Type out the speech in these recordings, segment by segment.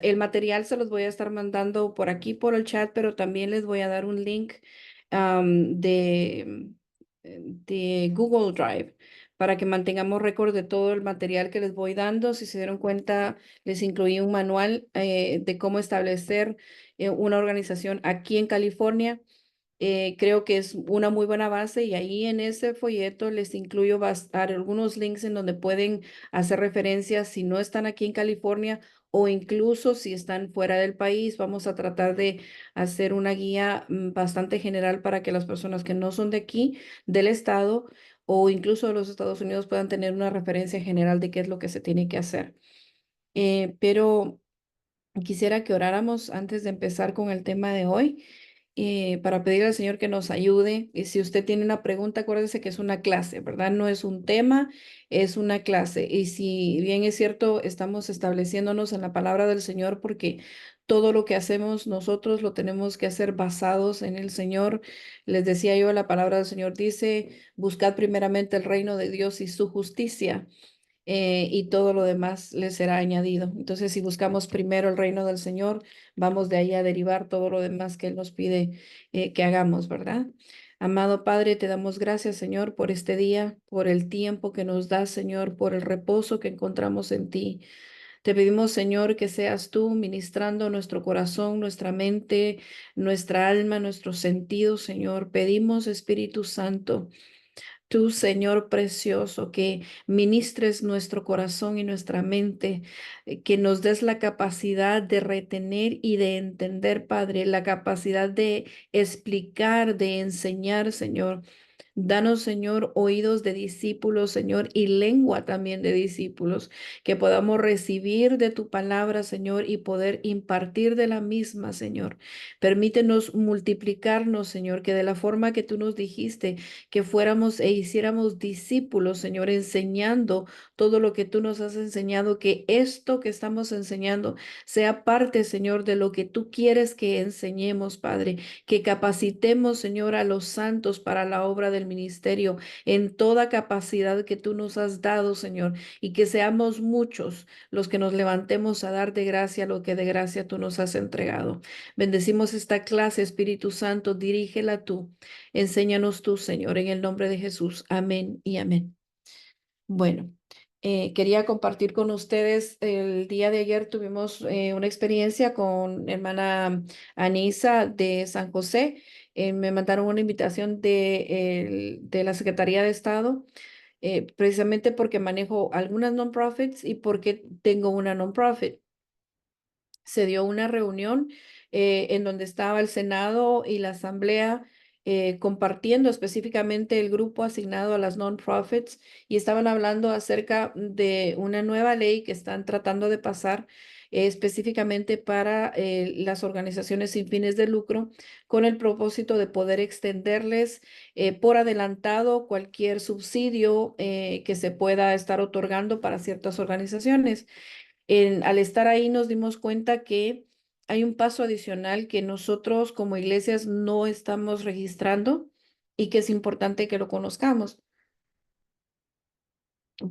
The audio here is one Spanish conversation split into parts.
El material se los voy a estar mandando por aquí, por el chat, pero también les voy a dar un link de Google Drive para que mantengamos récord de todo el material que les voy dando. Si se dieron cuenta, les incluí un manual de cómo establecer una organización aquí en California. Creo que es una muy buena base y ahí en ese folleto les incluyo algunos links en donde pueden hacer referencias si no están aquí en California o incluso si están fuera del país. Vamos a tratar de hacer una guía bastante general para que las personas que no son de aquí, del estado o incluso de los Estados Unidos puedan tener una referencia general de qué es lo que se tiene que hacer. Pero quisiera que oráramos antes de empezar con el tema de hoy, para pedir al Señor que nos ayude. Y si usted tiene una pregunta, acuérdese que es una clase, ¿verdad? No es un tema, es una clase. Y si bien es cierto, estamos estableciéndonos en la palabra del Señor porque todo lo que hacemos nosotros lo tenemos que hacer basados en el Señor. Les decía yo, la palabra del Señor dice, buscad primeramente el reino de Dios y su justicia, y todo lo demás le será añadido. Entonces, si buscamos primero el reino del Señor, vamos de ahí a derivar todo lo demás que Él nos pide que hagamos, ¿verdad? Amado Padre, te damos gracias, Señor, por este día, por el tiempo que nos das, Señor, por el reposo que encontramos en ti. Te pedimos, Señor, que seas tú ministrando nuestro corazón, nuestra mente, nuestra alma, nuestros sentidos, Señor. Pedimos, Espíritu Santo, tú, Señor precioso, que ministres nuestro corazón y nuestra mente, que nos des la capacidad de retener y de entender, Padre, la capacidad de explicar, de enseñar, Señor. Danos, Señor, oídos de discípulos, Señor, y lengua también de discípulos, que podamos recibir de tu palabra, Señor, y poder impartir de la misma, Señor. Permítenos multiplicarnos, Señor, que de la forma que tú nos dijiste, que fuéramos e hiciéramos discípulos, Señor, enseñando todo lo que tú nos has enseñado, que esto que estamos enseñando sea parte, Señor, de lo que tú quieres que enseñemos, Padre, que capacitemos, Señor, a los santos para la obra del ministerio en toda capacidad que tú nos has dado, Señor, y que seamos muchos los que nos levantemos a dar de gracia lo que de gracia tú nos has entregado. Bendecimos esta clase, Espíritu Santo, dirígela tú, enséñanos tú, Señor, en el nombre de Jesús. Amén y amén. Bueno, quería compartir con ustedes, el día de ayer tuvimos una experiencia con hermana Anisa de San José. Me mandaron una invitación de la Secretaría de Estado, precisamente porque manejo algunas non-profits y porque tengo una non-profit. Se dio una reunión en donde estaba el Senado y la Asamblea, compartiendo específicamente el grupo asignado a las non-profits, y estaban hablando acerca de una nueva ley que están tratando de pasar específicamente para las organizaciones sin fines de lucro, con el propósito de poder extenderles por adelantado cualquier subsidio que se pueda estar otorgando para ciertas organizaciones. Al estar ahí nos dimos cuenta que hay un paso adicional que nosotros como iglesias no estamos registrando y que es importante que lo conozcamos.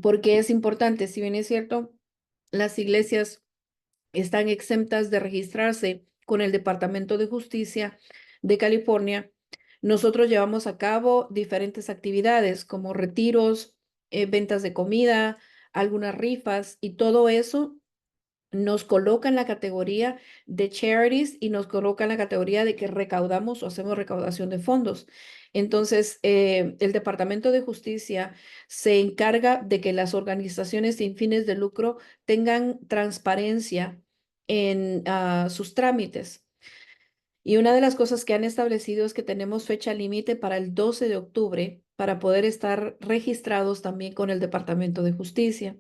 Porque es importante? Si bien es cierto, las iglesias están exentas de registrarse con el Departamento de Justicia de California. Nosotros llevamos a cabo diferentes actividades como retiros, ventas de comida, algunas rifas, y todo eso nos coloca en la categoría de charities y nos coloca en la categoría de que recaudamos o hacemos recaudación de fondos. Entonces, el Departamento de Justicia se encarga de que las organizaciones sin fines de lucro tengan transparencia en sus trámites. Y una de las cosas que han establecido es que tenemos fecha límite para el 12 de octubre para poder estar registrados también con el Departamento de Justicia.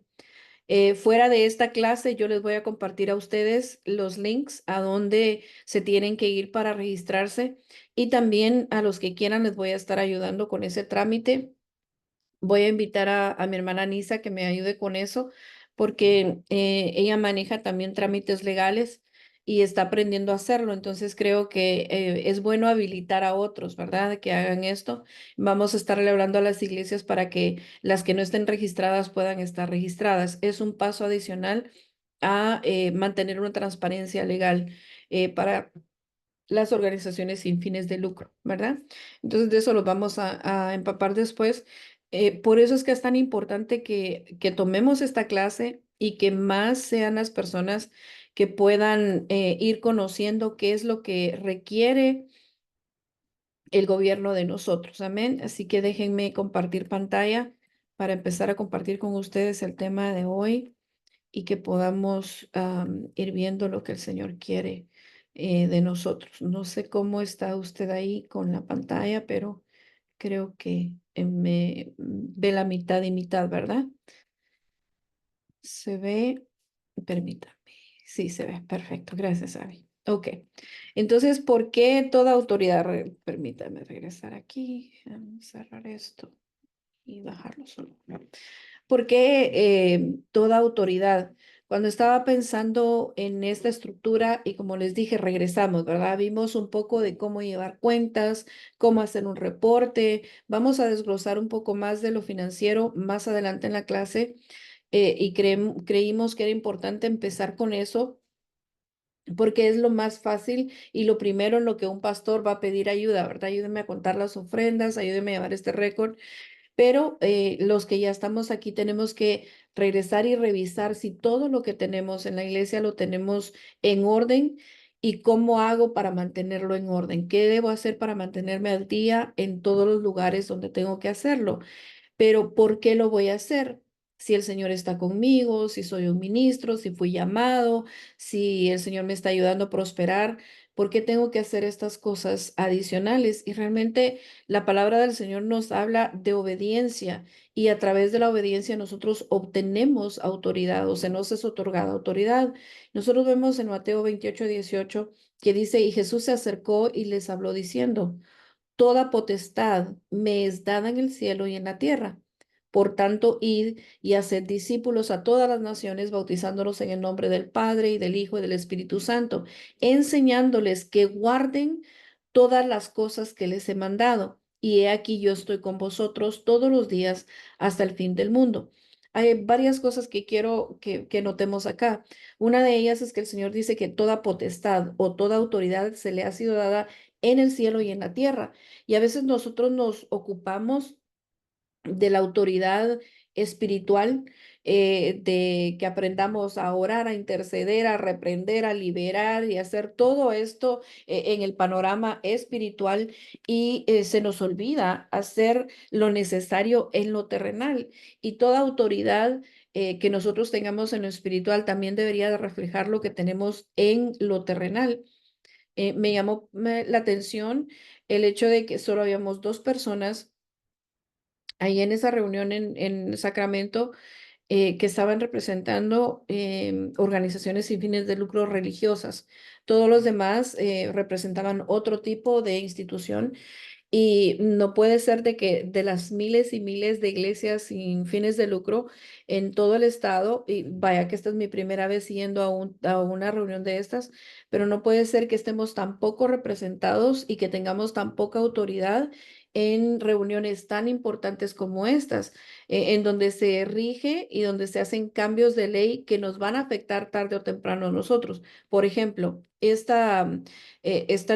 Fuera de esta clase, yo les voy a compartir a ustedes los links a donde se tienen que ir para registrarse, y también a los que quieran les voy a estar ayudando con ese trámite. Voy a invitar a mi hermana Nisa que me ayude con eso, porque ella maneja también trámites legales y está aprendiendo a hacerlo. Entonces creo que es bueno habilitar a otros, ¿verdad? Que hagan esto. Vamos a estarle hablando a las iglesias para que las que no estén registradas puedan estar registradas. Es un paso adicional a mantener una transparencia legal para las organizaciones sin fines de lucro, ¿verdad? Entonces de eso los vamos a empapar después. Por eso es que es tan importante que tomemos esta clase y que más sean las personas que puedan ir conociendo qué es lo que requiere el gobierno de nosotros. Amén. Así que déjenme compartir pantalla para empezar a compartir con ustedes el tema de hoy y que podamos ir viendo lo que el Señor quiere de nosotros. No sé cómo está usted ahí con la pantalla, pero creo que me ve la mitad y mitad, ¿verdad? Se ve, permítame. Sí, se ve, perfecto. Gracias, Abby. Ok. Entonces, ¿por qué toda autoridad? Permítame regresar aquí, cerrar esto y bajarlo solo. ¿Por qué toda autoridad? Cuando estaba pensando en esta estructura y como les dije, regresamos, ¿verdad? Vimos un poco de cómo llevar cuentas, cómo hacer un reporte. Vamos a desglosar un poco más de lo financiero más adelante en la clase y creímos que era importante empezar con eso porque es lo más fácil y lo primero en lo que un pastor va a pedir ayuda, ¿verdad? Ayúdeme a contar las ofrendas, ayúdeme a llevar este récord. Pero los que ya estamos aquí tenemos que regresar y revisar si todo lo que tenemos en la iglesia lo tenemos en orden y cómo hago para mantenerlo en orden. ¿Qué debo hacer para mantenerme al día en todos los lugares donde tengo que hacerlo? Pero ¿por qué lo voy a hacer? Si el Señor está conmigo, si soy un ministro, si fui llamado, si el Señor me está ayudando a prosperar, ¿por qué tengo que hacer estas cosas adicionales? Y realmente la palabra del Señor nos habla de obediencia y a través de la obediencia nosotros obtenemos autoridad o se nos es otorgada autoridad. Nosotros vemos en Mateo 28:18 que dice, y Jesús se acercó y les habló diciendo, toda potestad me es dada en el cielo y en la tierra. Por tanto, id y haced discípulos a todas las naciones, bautizándolos en el nombre del Padre y del Hijo y del Espíritu Santo, enseñándoles que guarden todas las cosas que les he mandado. Y he aquí yo estoy con vosotros todos los días hasta el fin del mundo. Hay varias cosas que quiero que notemos acá. Una de ellas es que el Señor dice que toda potestad o toda autoridad se le ha sido dada en el cielo y en la tierra. Y a veces nosotros nos ocupamos de la autoridad espiritual, de que aprendamos a orar, a interceder, a reprender, a liberar y hacer todo esto en el panorama espiritual y se nos olvida hacer lo necesario en lo terrenal y toda autoridad. Que nosotros tengamos en lo espiritual también debería de reflejar lo que tenemos en lo terrenal. Me llamó la atención el hecho de que solo habíamos dos personas ahí en esa reunión en Sacramento que estaban representando organizaciones sin fines de lucro religiosas. Todos los demás representaban otro tipo de institución y no puede ser de que de las miles y miles de iglesias sin fines de lucro en todo el estado, y vaya que esta es mi primera vez yendo a una reunión de estas, pero no puede ser que estemos tan poco representados y que tengamos tan poca autoridad en reuniones tan importantes como estas, en donde se rige y donde se hacen cambios de ley que nos van a afectar tarde o temprano a nosotros. Por ejemplo, esta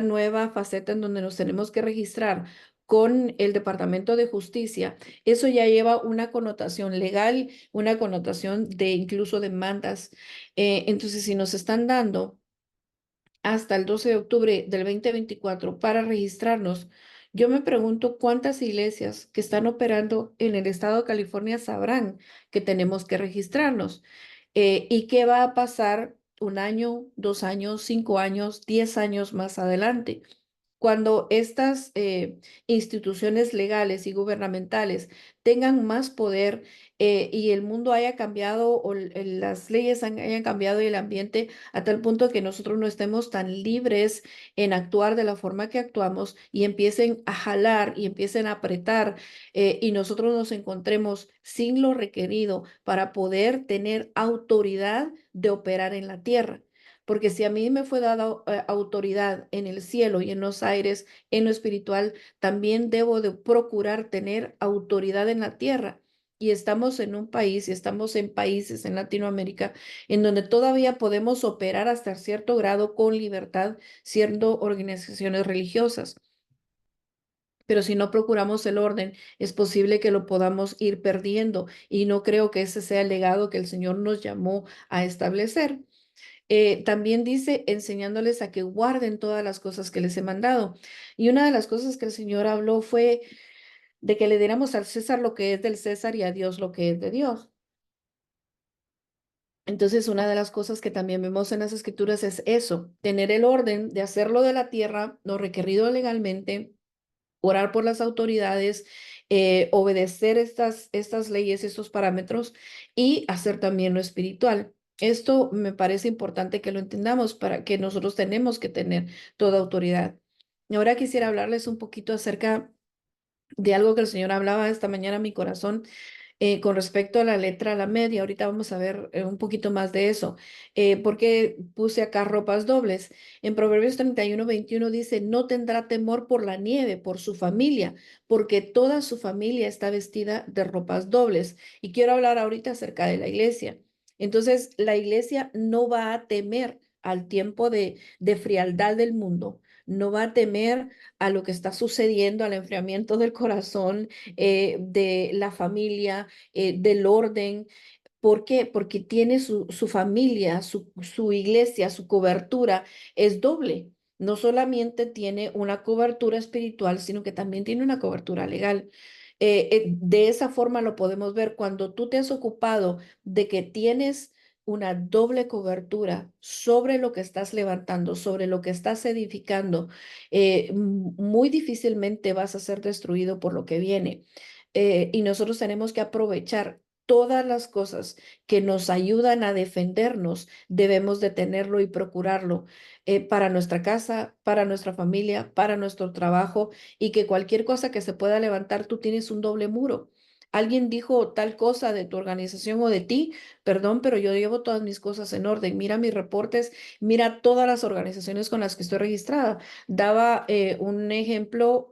nueva faceta en donde nos tenemos que registrar con el Departamento de Justicia, eso ya lleva una connotación legal, una connotación de incluso demandas. Entonces, si nos están dando hasta el 12 de octubre del 2024 para registrarnos, yo me pregunto cuántas iglesias que están operando en el estado de California sabrán que tenemos que registrarnos. ¿Y qué va a pasar 1 año, 2 años, 5 años, 10 años más adelante? Cuando estas instituciones legales y gubernamentales tengan más poder y el mundo haya cambiado o las leyes hayan cambiado y el ambiente a tal punto que nosotros no estemos tan libres en actuar de la forma que actuamos y empiecen a jalar y empiecen a apretar y nosotros nos encontremos sin lo requerido para poder tener autoridad de operar en la tierra. Porque si a mí me fue dada autoridad en el cielo y en los aires, en lo espiritual, también debo de procurar tener autoridad en la tierra. y estamos en un país y estamos en países en Latinoamérica en donde todavía podemos operar hasta cierto grado con libertad siendo organizaciones religiosas. Pero si no procuramos el orden, es posible que lo podamos ir perdiendo y no creo que ese sea el legado que el Señor nos llamó a establecer. También dice, enseñándoles a que guarden todas las cosas que les he mandado. Y una de las cosas que el Señor habló fue de que le diéramos al César lo que es del César y a Dios lo que es de Dios. Entonces, una de las cosas que también vemos en las escrituras es eso, tener el orden de hacerlo de la tierra, lo requerido legalmente, orar por las autoridades, obedecer estas leyes, estos parámetros y hacer también lo espiritual. Esto me parece importante que lo entendamos para que nosotros tenemos que tener toda autoridad. Y ahora quisiera hablarles un poquito acerca de algo que el Señor hablaba esta mañana a mi corazón con respecto a la letra, la media. Ahorita vamos a ver un poquito más de eso. Porque puse acá ropas dobles. En Proverbios 31:21 dice, no tendrá temor por la nieve, por su familia, porque toda su familia está vestida de ropas dobles. Y quiero hablar ahorita acerca de la iglesia. Entonces, la iglesia no va a temer al tiempo de frialdad del mundo, no va a temer a lo que está sucediendo, al enfriamiento del corazón, de la familia, del orden. ¿Por qué? Porque tiene su familia, su iglesia, su cobertura es doble. No solamente tiene una cobertura espiritual, sino que también tiene una cobertura legal. De esa forma lo podemos ver cuando tú te has ocupado de que tienes una doble cobertura sobre lo que estás levantando, sobre lo que estás edificando, muy difícilmente vas a ser destruido por lo que viene. Y nosotros tenemos que aprovechar todas las cosas que nos ayudan a defendernos, debemos de tenerlo y procurarlo para nuestra casa, para nuestra familia, para nuestro trabajo y que cualquier cosa que se pueda levantar, tú tienes un doble muro. Alguien dijo tal cosa de tu organización o de ti, perdón, pero yo llevo todas mis cosas en orden. Mira mis reportes, mira todas las organizaciones con las que estoy registrada. Daba un ejemplo.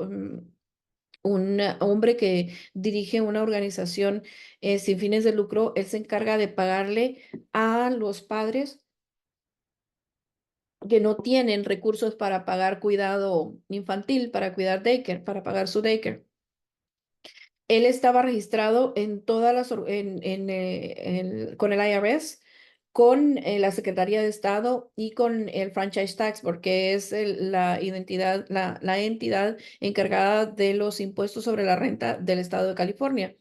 Un hombre que dirige una organización sin fines de lucro, él se encarga de pagarle a los padres que no tienen recursos para pagar cuidado infantil, para cuidar daycare, para pagar su daycare. Él estaba registrado en todas las, con el IRS, con la Secretaría de Estado y con el Franchise Tax, porque es la identidad, la entidad encargada de los impuestos sobre la renta del Estado de California.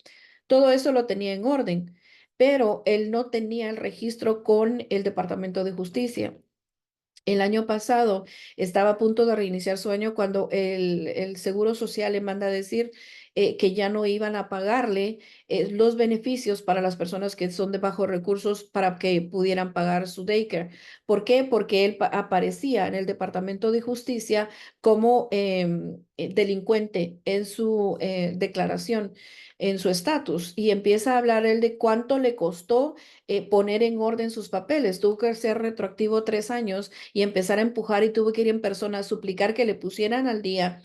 Todo eso lo tenía en orden, pero él no tenía el registro con el Departamento de Justicia. El año pasado estaba a punto de reiniciar su año cuando el Seguro Social le manda a decir que ya no iban a pagarle los beneficios para las personas que son de bajos recursos para que pudieran pagar su daycare. ¿Por qué? Porque él aparecía en el Departamento de Justicia como delincuente en su declaración, en su estatus, y empieza a hablar él de cuánto le costó poner en orden sus papeles. Tuvo que ser retroactivo 3 años y empezar a empujar y tuvo que ir en persona a suplicar que le pusieran al día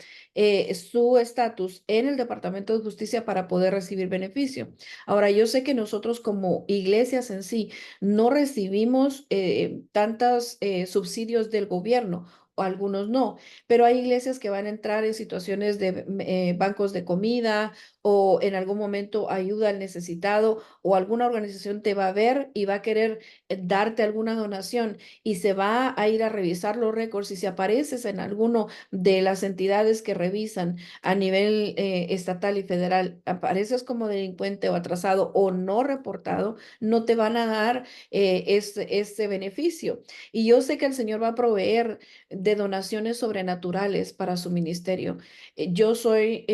su estatus en el Departamento de Justicia para poder recibir beneficio. Ahora, yo sé que nosotros como iglesias en sí no recibimos tantos subsidios del gobierno. O algunos no, pero hay iglesias que van a entrar en situaciones de bancos de comida o en algún momento ayuda al necesitado o alguna organización te va a ver y va a querer darte alguna donación y se va a ir a revisar los récords y si apareces en alguno de las entidades que revisan a nivel estatal y federal, apareces como delincuente o atrasado o no reportado, no te van a dar este beneficio. Y yo sé que el Señor va a proveer de donaciones sobrenaturales para su ministerio. Yo estoy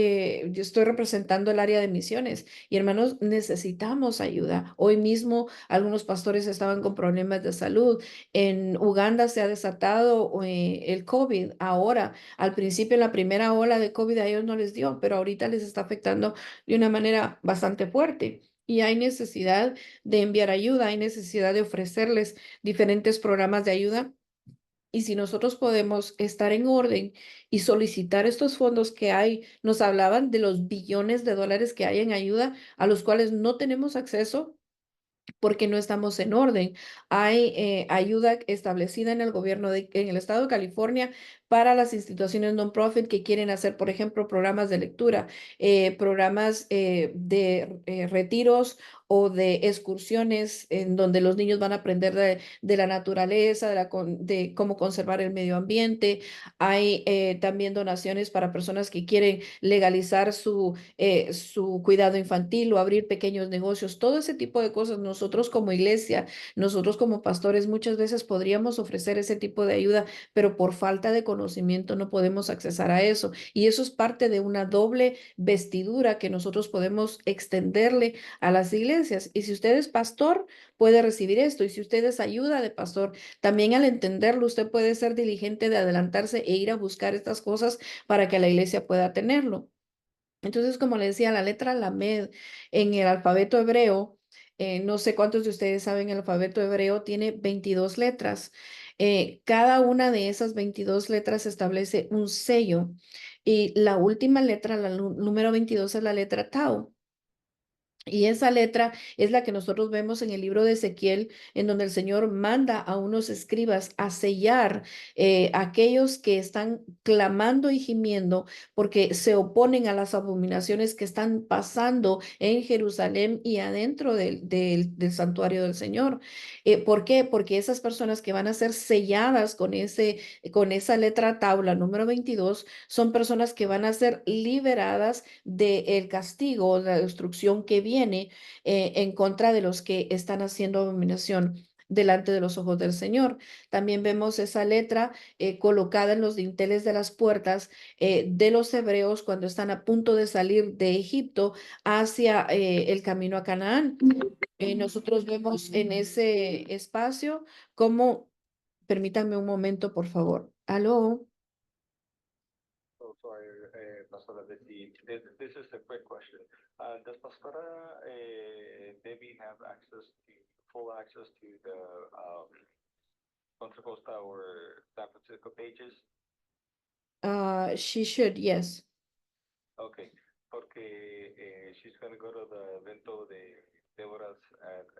representando el área de misiones y hermanos, necesitamos ayuda. Hoy mismo algunos pastores estaban con problemas de salud. En Uganda se ha desatado el COVID ahora. Al principio, en la primera ola de COVID a ellos no les dio, pero ahorita les está afectando de una manera bastante fuerte. Y hay necesidad de enviar ayuda, hay necesidad de ofrecerles diferentes programas de ayuda Y si nosotros podemos estar en orden y solicitar estos fondos que hay, nos hablaban de los billones de dólares que hay en ayuda a los cuales no tenemos acceso porque no estamos en orden. Hay ayuda establecida en el gobierno en el estado de California para las instituciones non-profit que quieren hacer, por ejemplo, programas de lectura, programas de retiros o de excursiones en donde los niños van a aprender de la naturaleza, de cómo conservar el medio ambiente. Hay también donaciones para personas que quieren legalizar su cuidado infantil o abrir pequeños negocios, todo ese tipo de cosas. Nosotros como iglesia, nosotros como pastores muchas veces podríamos ofrecer ese tipo de ayuda, pero por falta de conocimiento no podemos accesar a eso. Y eso es parte de una doble vestidura que nosotros podemos extenderle a las iglesias. Y si usted es pastor, puede recibir esto. Y si usted es ayuda de pastor, también al entenderlo, usted puede ser diligente de adelantarse e ir a buscar estas cosas para que la iglesia pueda tenerlo. Entonces, como le decía, la letra Lamed en el alfabeto hebreo, no sé cuántos de ustedes saben, el alfabeto hebreo tiene 22 letras. Cada una de esas 22 letras establece un sello y la última letra, la número 22 es la letra Tau. Y esa letra es la que nosotros vemos en el libro de Ezequiel, en donde el Señor manda a unos escribas a sellar aquellos que están clamando y gimiendo porque se oponen a las abominaciones que están pasando en Jerusalén y adentro del santuario del Señor. ¿Por qué? Porque esas personas que van a ser selladas con esa letra tabla número 22 son personas que van a ser liberadas del castigo, la destrucción que viene en contra de los que están haciendo abominación delante de los ojos del Señor. También vemos esa letra colocada en los dinteles de las puertas de los hebreos cuando están a punto de salir de Egipto hacia el camino a Canaán. Nosotros vemos en ese espacio cómo, permítanme un momento, por favor. Aló. So sorry, Pastora Betty. This is a quick question. Does Pastora Debbie have full access to the Contra Costa or San Francisco pages? She should, yes. Okay, porque she's going to go to the evento de Deborah's at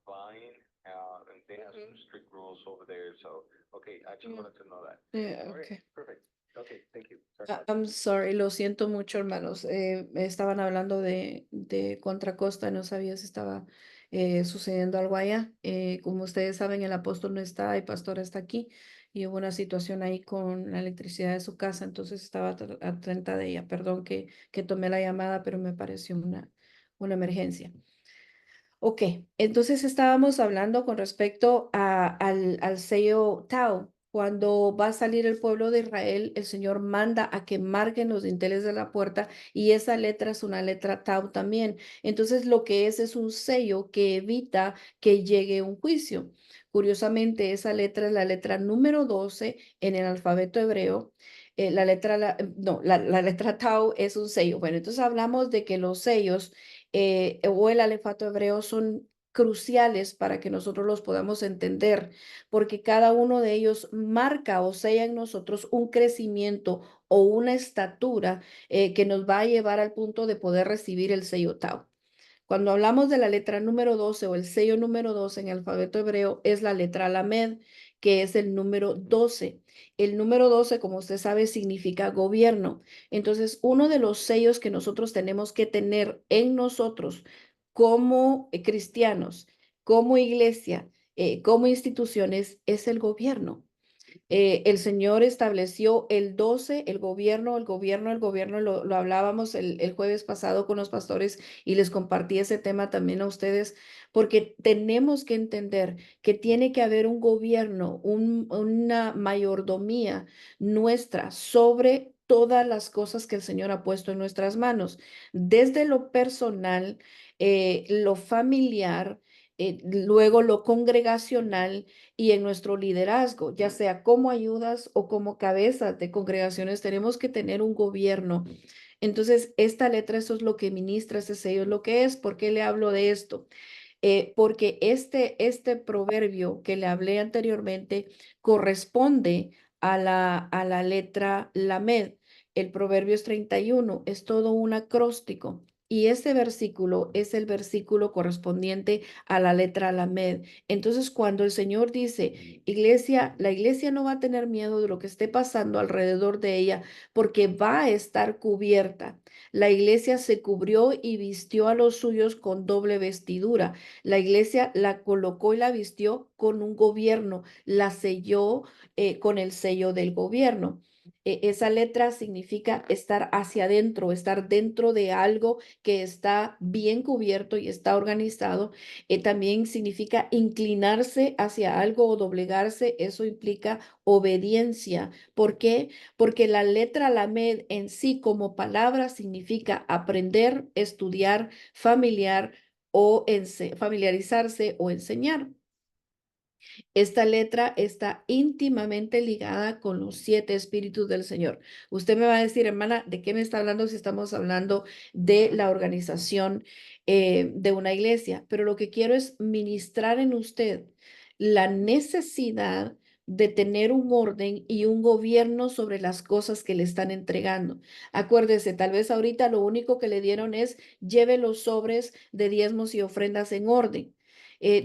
Vine, and they have some strict rules over there. So, okay, I just Yeah. wanted to know that. Yeah, All right, okay. perfect. Okay, thank you. Sorry. I'm sorry, lo siento mucho, hermanos. Estaban hablando de Contra Costa, no sabía si estaba sucediendo algo allá. Como ustedes saben, el apóstol no está, el pastor está aquí y hubo una situación ahí con la electricidad de su casa, entonces estaba atenta de ella. Perdón que tomé la llamada, pero me pareció una emergencia. Ok, entonces estábamos hablando con respecto al sello Tau. Cuando va a salir el pueblo de Israel, el Señor manda a que marquen los dinteles de la puerta y esa letra es una letra Tau también. Entonces lo que es un sello que evita que llegue un juicio. Curiosamente, esa letra es la letra número 12 en el alfabeto hebreo. No, la letra Tau es un sello. Bueno, entonces hablamos de que los sellos o el alefato hebreo son cruciales para que nosotros los podamos entender, porque cada uno de ellos marca o sella en nosotros un crecimiento o una estatura que nos va a llevar al punto de poder recibir el sello Tau. Cuando hablamos de la letra número 12 o el sello número 12 en el alfabeto hebreo, es la letra Lamed, que es el número 12. El número 12, como usted sabe, significa gobierno. Entonces, uno de los sellos que nosotros tenemos que tener en nosotros como cristianos, como iglesia, como instituciones, es el gobierno. El Señor estableció el 12, el gobierno, lo hablábamos el jueves pasado con los pastores y les compartí ese tema también a ustedes, porque tenemos que entender que tiene que haber un gobierno, una mayordomía nuestra sobre todas las cosas que el Señor ha puesto en nuestras manos, desde lo personal, lo familiar, luego lo congregacional y en nuestro liderazgo, ya sea como ayudas o como cabezas de congregaciones, tenemos que tener un gobierno. Entonces, esta letra, eso es lo que ministra ese sello, es lo que es. ¿Por qué le hablo de esto? porque este proverbio que le hablé anteriormente corresponde a la letra Lamed. El proverbio es 31, es todo un acróstico. Y este versículo es el versículo correspondiente a la letra Lamed. Entonces, cuando el Señor dice, iglesia, la iglesia no va a tener miedo de lo que esté pasando alrededor de ella, porque va a estar cubierta. La iglesia se cubrió y vistió a los suyos con doble vestidura. La iglesia la colocó y la vistió con un gobierno, la selló con el sello del gobierno. Esa letra significa estar hacia adentro, estar dentro de algo que está bien cubierto y está organizado. También significa inclinarse hacia algo o doblegarse. Eso implica obediencia. ¿Por qué? Porque la letra Lamed en sí como palabra significa aprender, estudiar, familiarizarse o enseñar. Esta letra está íntimamente ligada con los 7 espíritus del Señor. Usted me va a decir, hermana, ¿de qué me está hablando si estamos hablando de la organización de una iglesia? Pero lo que quiero es ministrar en usted la necesidad de tener un orden y un gobierno sobre las cosas que le están entregando. Acuérdese, tal vez ahorita lo único que le dieron es lleve los sobres de diezmos y ofrendas en orden.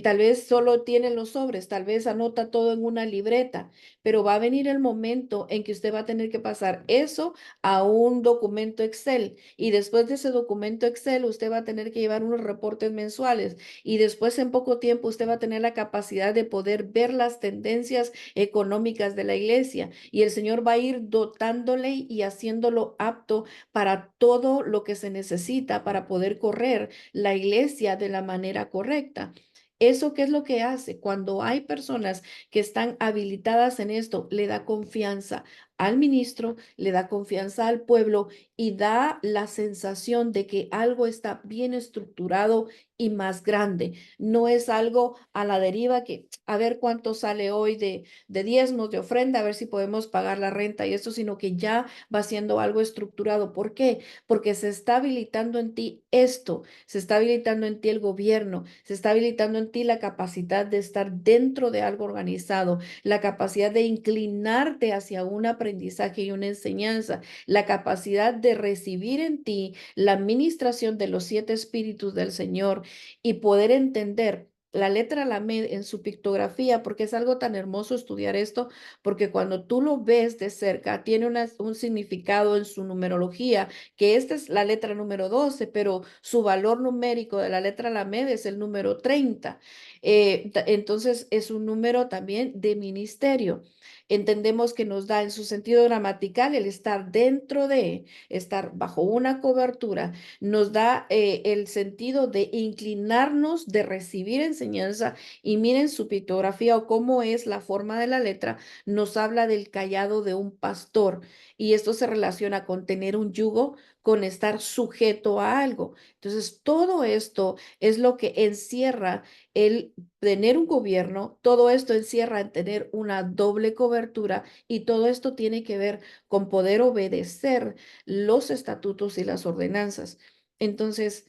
Tal vez solo tiene los sobres, tal vez anota todo en una libreta, pero va a venir el momento en que usted va a tener que pasar eso a un documento Excel y después de ese documento Excel usted va a tener que llevar unos reportes mensuales y después en poco tiempo usted va a tener la capacidad de poder ver las tendencias económicas de la iglesia y el Señor va a ir dotándole y haciéndolo apto para todo lo que se necesita para poder correr la iglesia de la manera correcta. ¿Eso qué es lo que hace? Cuando hay personas que están habilitadas en esto, le da confianza al ministro, le da confianza al pueblo y da la sensación de que algo está bien estructurado y más grande. No es algo a la deriva que a ver cuánto sale hoy de diezmos, de ofrenda, a ver si podemos pagar la renta y eso, sino que ya va siendo algo estructurado. ¿Por qué? Porque se está habilitando en ti esto, se está habilitando en ti el gobierno, se está habilitando en ti la capacidad de estar dentro de algo organizado, la capacidad de inclinarte hacia un aprendizaje y una enseñanza, la capacidad de recibir en ti la administración de los 7 espíritus del Señor y poder entender la letra Lamed en su pictografía, porque es algo tan hermoso estudiar esto, porque cuando tú lo ves de cerca, tiene un significado en su numerología, que esta es la letra número 12, pero su valor numérico de la letra Lamed es el número 30. Entonces es un número también de ministerio. Entendemos que nos da en su sentido gramatical el estar dentro de, estar bajo una cobertura, nos da el sentido de inclinarnos, de recibir enseñanza y miren su pictografía o cómo es la forma de la letra, nos habla del cayado de un pastor y esto se relaciona con tener un yugo, con estar sujeto a algo. Entonces, todo esto es lo que encierra el tener un gobierno, todo esto encierra en tener una doble cobertura y todo esto tiene que ver con poder obedecer los estatutos y las ordenanzas. Entonces,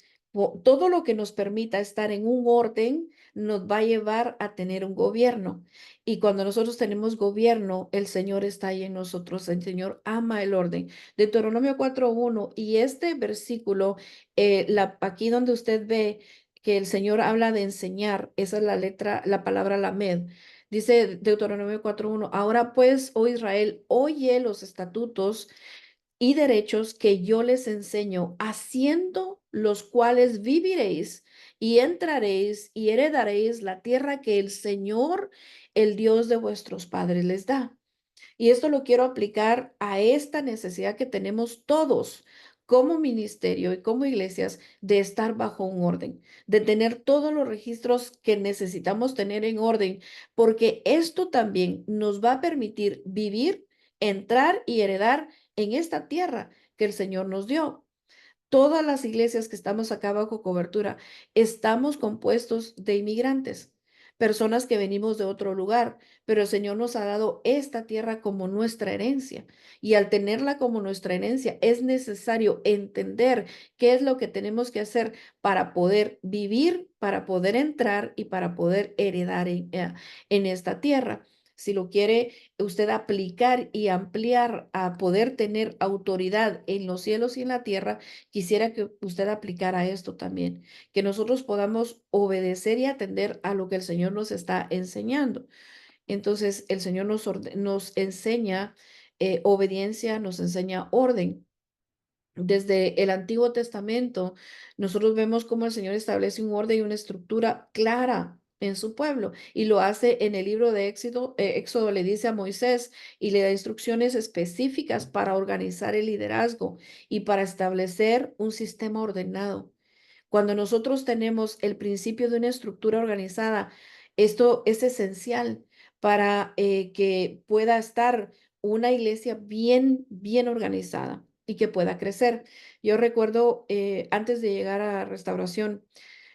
todo lo que nos permita estar en un orden nos va a llevar a tener un gobierno. Y cuando nosotros tenemos gobierno, el Señor está ahí en nosotros, el Señor ama el orden. Deuteronomio 4:1 y este versículo, aquí donde usted ve que el Señor habla de enseñar, esa es la letra, la palabra lamed. Dice Deuteronomio 4:1, ahora pues, oh Israel, oye los estatutos y derechos que yo les enseño, haciendo los cuales viviréis y entraréis y heredaréis la tierra que el Señor, el Dios de vuestros padres, les da. Y esto lo quiero aplicar a esta necesidad que tenemos todos como ministerio y como iglesias de estar bajo un orden, de tener todos los registros que necesitamos tener en orden, porque esto también nos va a permitir vivir, entrar y heredar en esta tierra que el Señor nos dio. Todas las iglesias que estamos acá bajo cobertura, estamos compuestos de inmigrantes. personas que venimos de otro lugar, pero el Señor nos ha dado esta tierra como nuestra herencia. Y al tenerla como nuestra herencia, es necesario entender qué es lo que tenemos que hacer para poder vivir, para poder entrar y para poder heredar en esta tierra. Si lo quiere usted aplicar y ampliar a poder tener autoridad en los cielos y en la tierra, quisiera que usted aplicara esto también, que nosotros podamos obedecer y atender a lo que el Señor nos está enseñando. Entonces, el Señor nos enseña obediencia, nos enseña orden. Desde el Antiguo Testamento, nosotros vemos cómo el Señor establece un orden y una estructura clara en su pueblo y lo hace en el libro de Éxodo. Éxodo le dice a Moisés y le da instrucciones específicas para organizar el liderazgo y para establecer un sistema ordenado. Cuando nosotros tenemos el principio de una estructura organizada, esto es esencial para que pueda estar una iglesia bien organizada y que pueda crecer. Yo recuerdo antes de llegar a Restauración,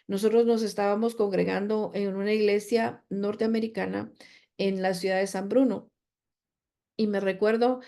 nosotros nos estábamos congregando en una iglesia norteamericana en la ciudad de San Bruno y me recuerdo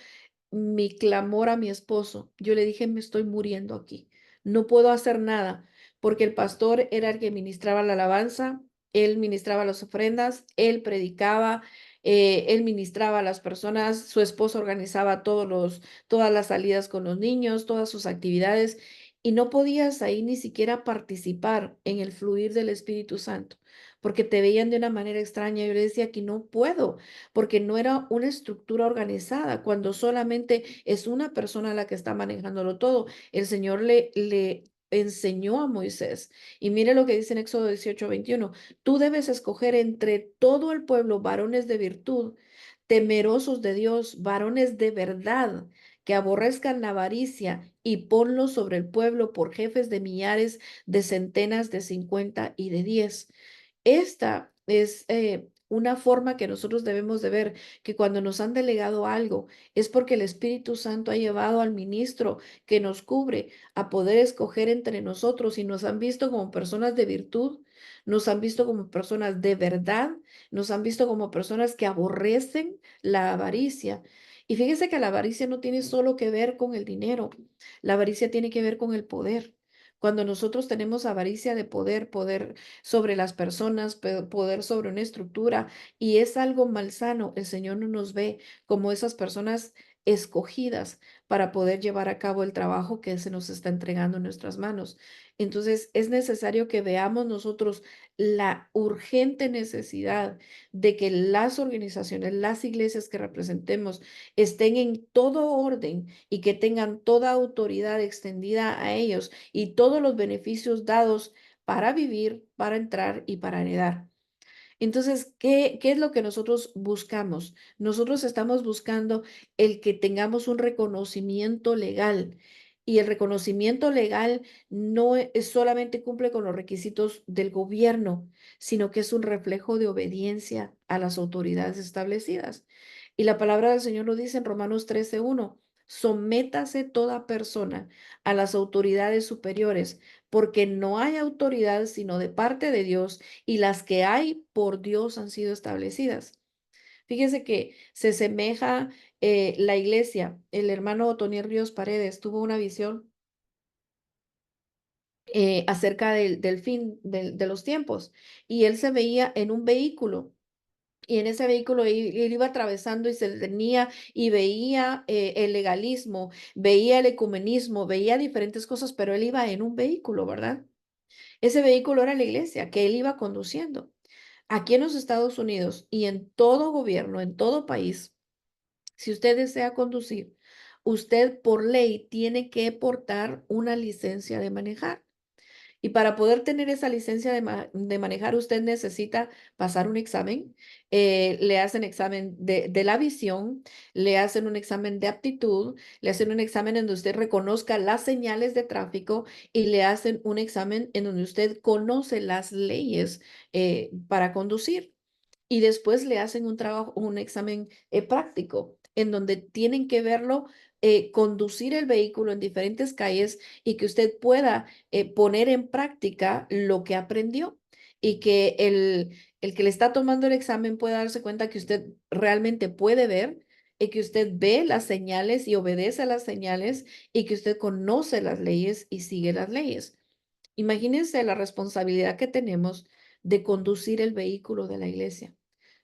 mi clamor a mi esposo. Yo le dije, me estoy muriendo aquí. No puedo hacer nada porque el pastor era el que ministraba la alabanza, él ministraba las ofrendas, él predicaba, él ministraba a las personas, su esposo organizaba todas las salidas con los niños, todas sus actividades y no podías ahí ni siquiera participar en el fluir del Espíritu Santo porque te veían de una manera extraña. Yo le decía que no puedo porque no era una estructura organizada, cuando solamente es una persona la que está manejándolo todo. El Señor le enseñó a Moisés. Y mire lo que dice en Éxodo 18:21. Tú debes escoger entre todo el pueblo varones de virtud, temerosos de Dios, varones de verdad, que aborrezcan la avaricia y ponlos sobre el pueblo por jefes de millares, de centenas, de 50 y de 10. Esta es una forma que nosotros debemos de ver que cuando nos han delegado algo es porque el Espíritu Santo ha llevado al ministro que nos cubre a poder escoger entre nosotros y nos han visto como personas de virtud, nos han visto como personas de verdad, nos han visto como personas que aborrecen la avaricia. Y fíjese que la avaricia no tiene solo que ver con el dinero, la avaricia tiene que ver con el poder. Cuando nosotros tenemos avaricia de poder sobre las personas, poder sobre una estructura, y es algo malsano, el Señor no nos ve como esas personas escogidas para poder llevar a cabo el trabajo que se nos está entregando en nuestras manos. Entonces, es necesario que veamos nosotros la urgente necesidad de que las organizaciones, las iglesias que representemos estén en todo orden y que tengan toda autoridad extendida a ellos y todos los beneficios dados para vivir, para entrar y para heredar. Entonces, ¿qué es lo que nosotros buscamos? Nosotros estamos buscando el que tengamos un reconocimiento legal. Y el reconocimiento legal no es solamente cumple con los requisitos del gobierno, sino que es un reflejo de obediencia a las autoridades establecidas. Y la palabra del Señor lo dice en Romanos 13:1. Sométase toda persona a las autoridades superiores, porque no hay autoridad sino de parte de Dios y las que hay por Dios han sido establecidas. Fíjese que se semeja la iglesia. El hermano Otoniel Ríos Paredes tuvo una visión acerca del fin de los tiempos y él se veía en un vehículo. Y en ese vehículo él iba atravesando y se detenía y veía el legalismo, veía el ecumenismo, veía diferentes cosas, pero él iba en un vehículo, ¿verdad? Ese vehículo era la iglesia que él iba conduciendo. Aquí en los Estados Unidos y en todo gobierno, en todo país, si usted desea conducir, usted por ley tiene que portar una licencia de manejar. Y para poder tener esa licencia de manejar, usted necesita pasar un examen. Le hacen examen de la visión, le hacen un examen de aptitud, le hacen un examen en donde usted reconozca las señales de tráfico y le hacen un examen en donde usted conoce las leyes para conducir. Y después le hacen un trabajo, un examen práctico, en donde tienen que verlo, conducir el vehículo en diferentes calles y que usted pueda poner en práctica lo que aprendió. y que el que le está tomando el examen pueda darse cuenta que usted realmente puede ver y que usted ve las señales y obedece a las señales y que usted conoce las leyes y sigue las leyes. Imagínense la responsabilidad que tenemos de conducir el vehículo de la iglesia,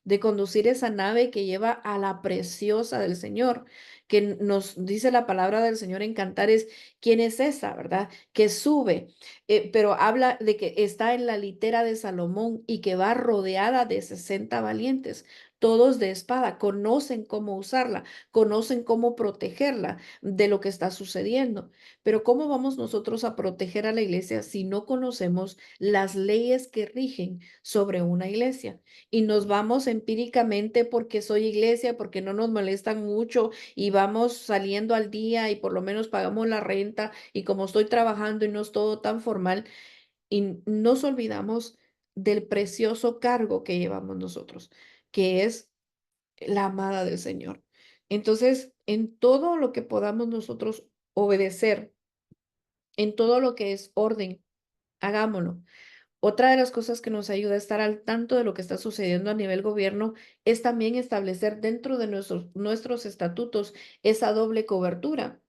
de conducir esa nave que lleva a la preciosa del Señor, que nos dice la palabra del Señor en Cantares, ¿quién es esa, verdad? Que sube, pero habla de que está en la litera de Salomón y que va rodeada de 60 valientes, todos de espada, conocen cómo usarla, conocen cómo protegerla de lo que está sucediendo. Pero ¿cómo vamos nosotros a proteger a la iglesia si no conocemos las leyes que rigen sobre una iglesia? Y nos vamos empíricamente porque soy iglesia, porque no nos molestan mucho y vamos saliendo al día y por lo menos pagamos la renta y como estoy trabajando y no es todo tan formal y nos olvidamos del precioso cargo que llevamos nosotros, que es la amada del Señor. Entonces, en todo lo que podamos nosotros obedecer, en todo lo que es orden, hagámoslo. Otra de las cosas que nos ayuda a estar al tanto de lo que está sucediendo a nivel gobierno es también establecer dentro de nuestros estatutos esa doble cobertura.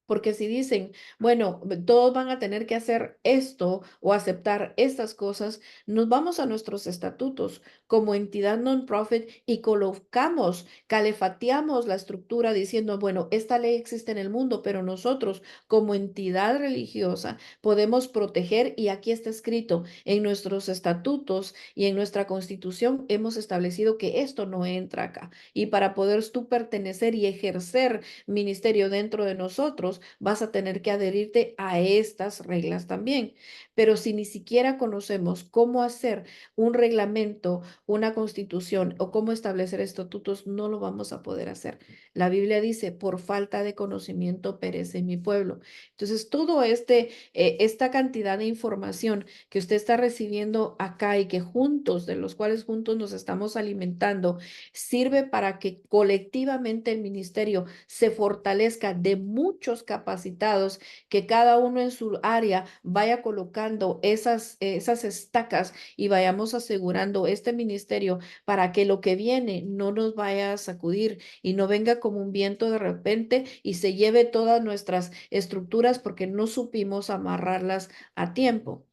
Porque si dicen, bueno, todos van a tener que hacer esto o aceptar estas cosas, nos vamos a nuestros estatutos como entidad non-profit y colocamos, calefateamos la estructura diciendo, bueno, esta ley existe en el mundo, pero nosotros como entidad religiosa podemos proteger y aquí está escrito en nuestros estatutos y en nuestra constitución hemos establecido que esto no entra acá. Y para poder tú pertenecer y ejercer ministerio dentro de nosotros, vas a tener que adherirte a estas reglas también. Pero si ni siquiera conocemos cómo hacer un reglamento, una constitución o cómo establecer estatutos, no lo vamos a poder hacer. La Biblia dice, por falta de conocimiento perece mi pueblo. Entonces, todo esta cantidad de información que usted está recibiendo acá y que juntos, de los cuales juntos nos estamos alimentando, sirve para que colectivamente el ministerio se fortalezca de muchos capacitados, que cada uno en su área vaya colocando esas estacas y vayamos asegurando este ministerio para que lo que viene no nos vaya a sacudir y no venga como un viento de repente y se lleve todas nuestras estructuras porque no supimos amarrarlas a tiempo.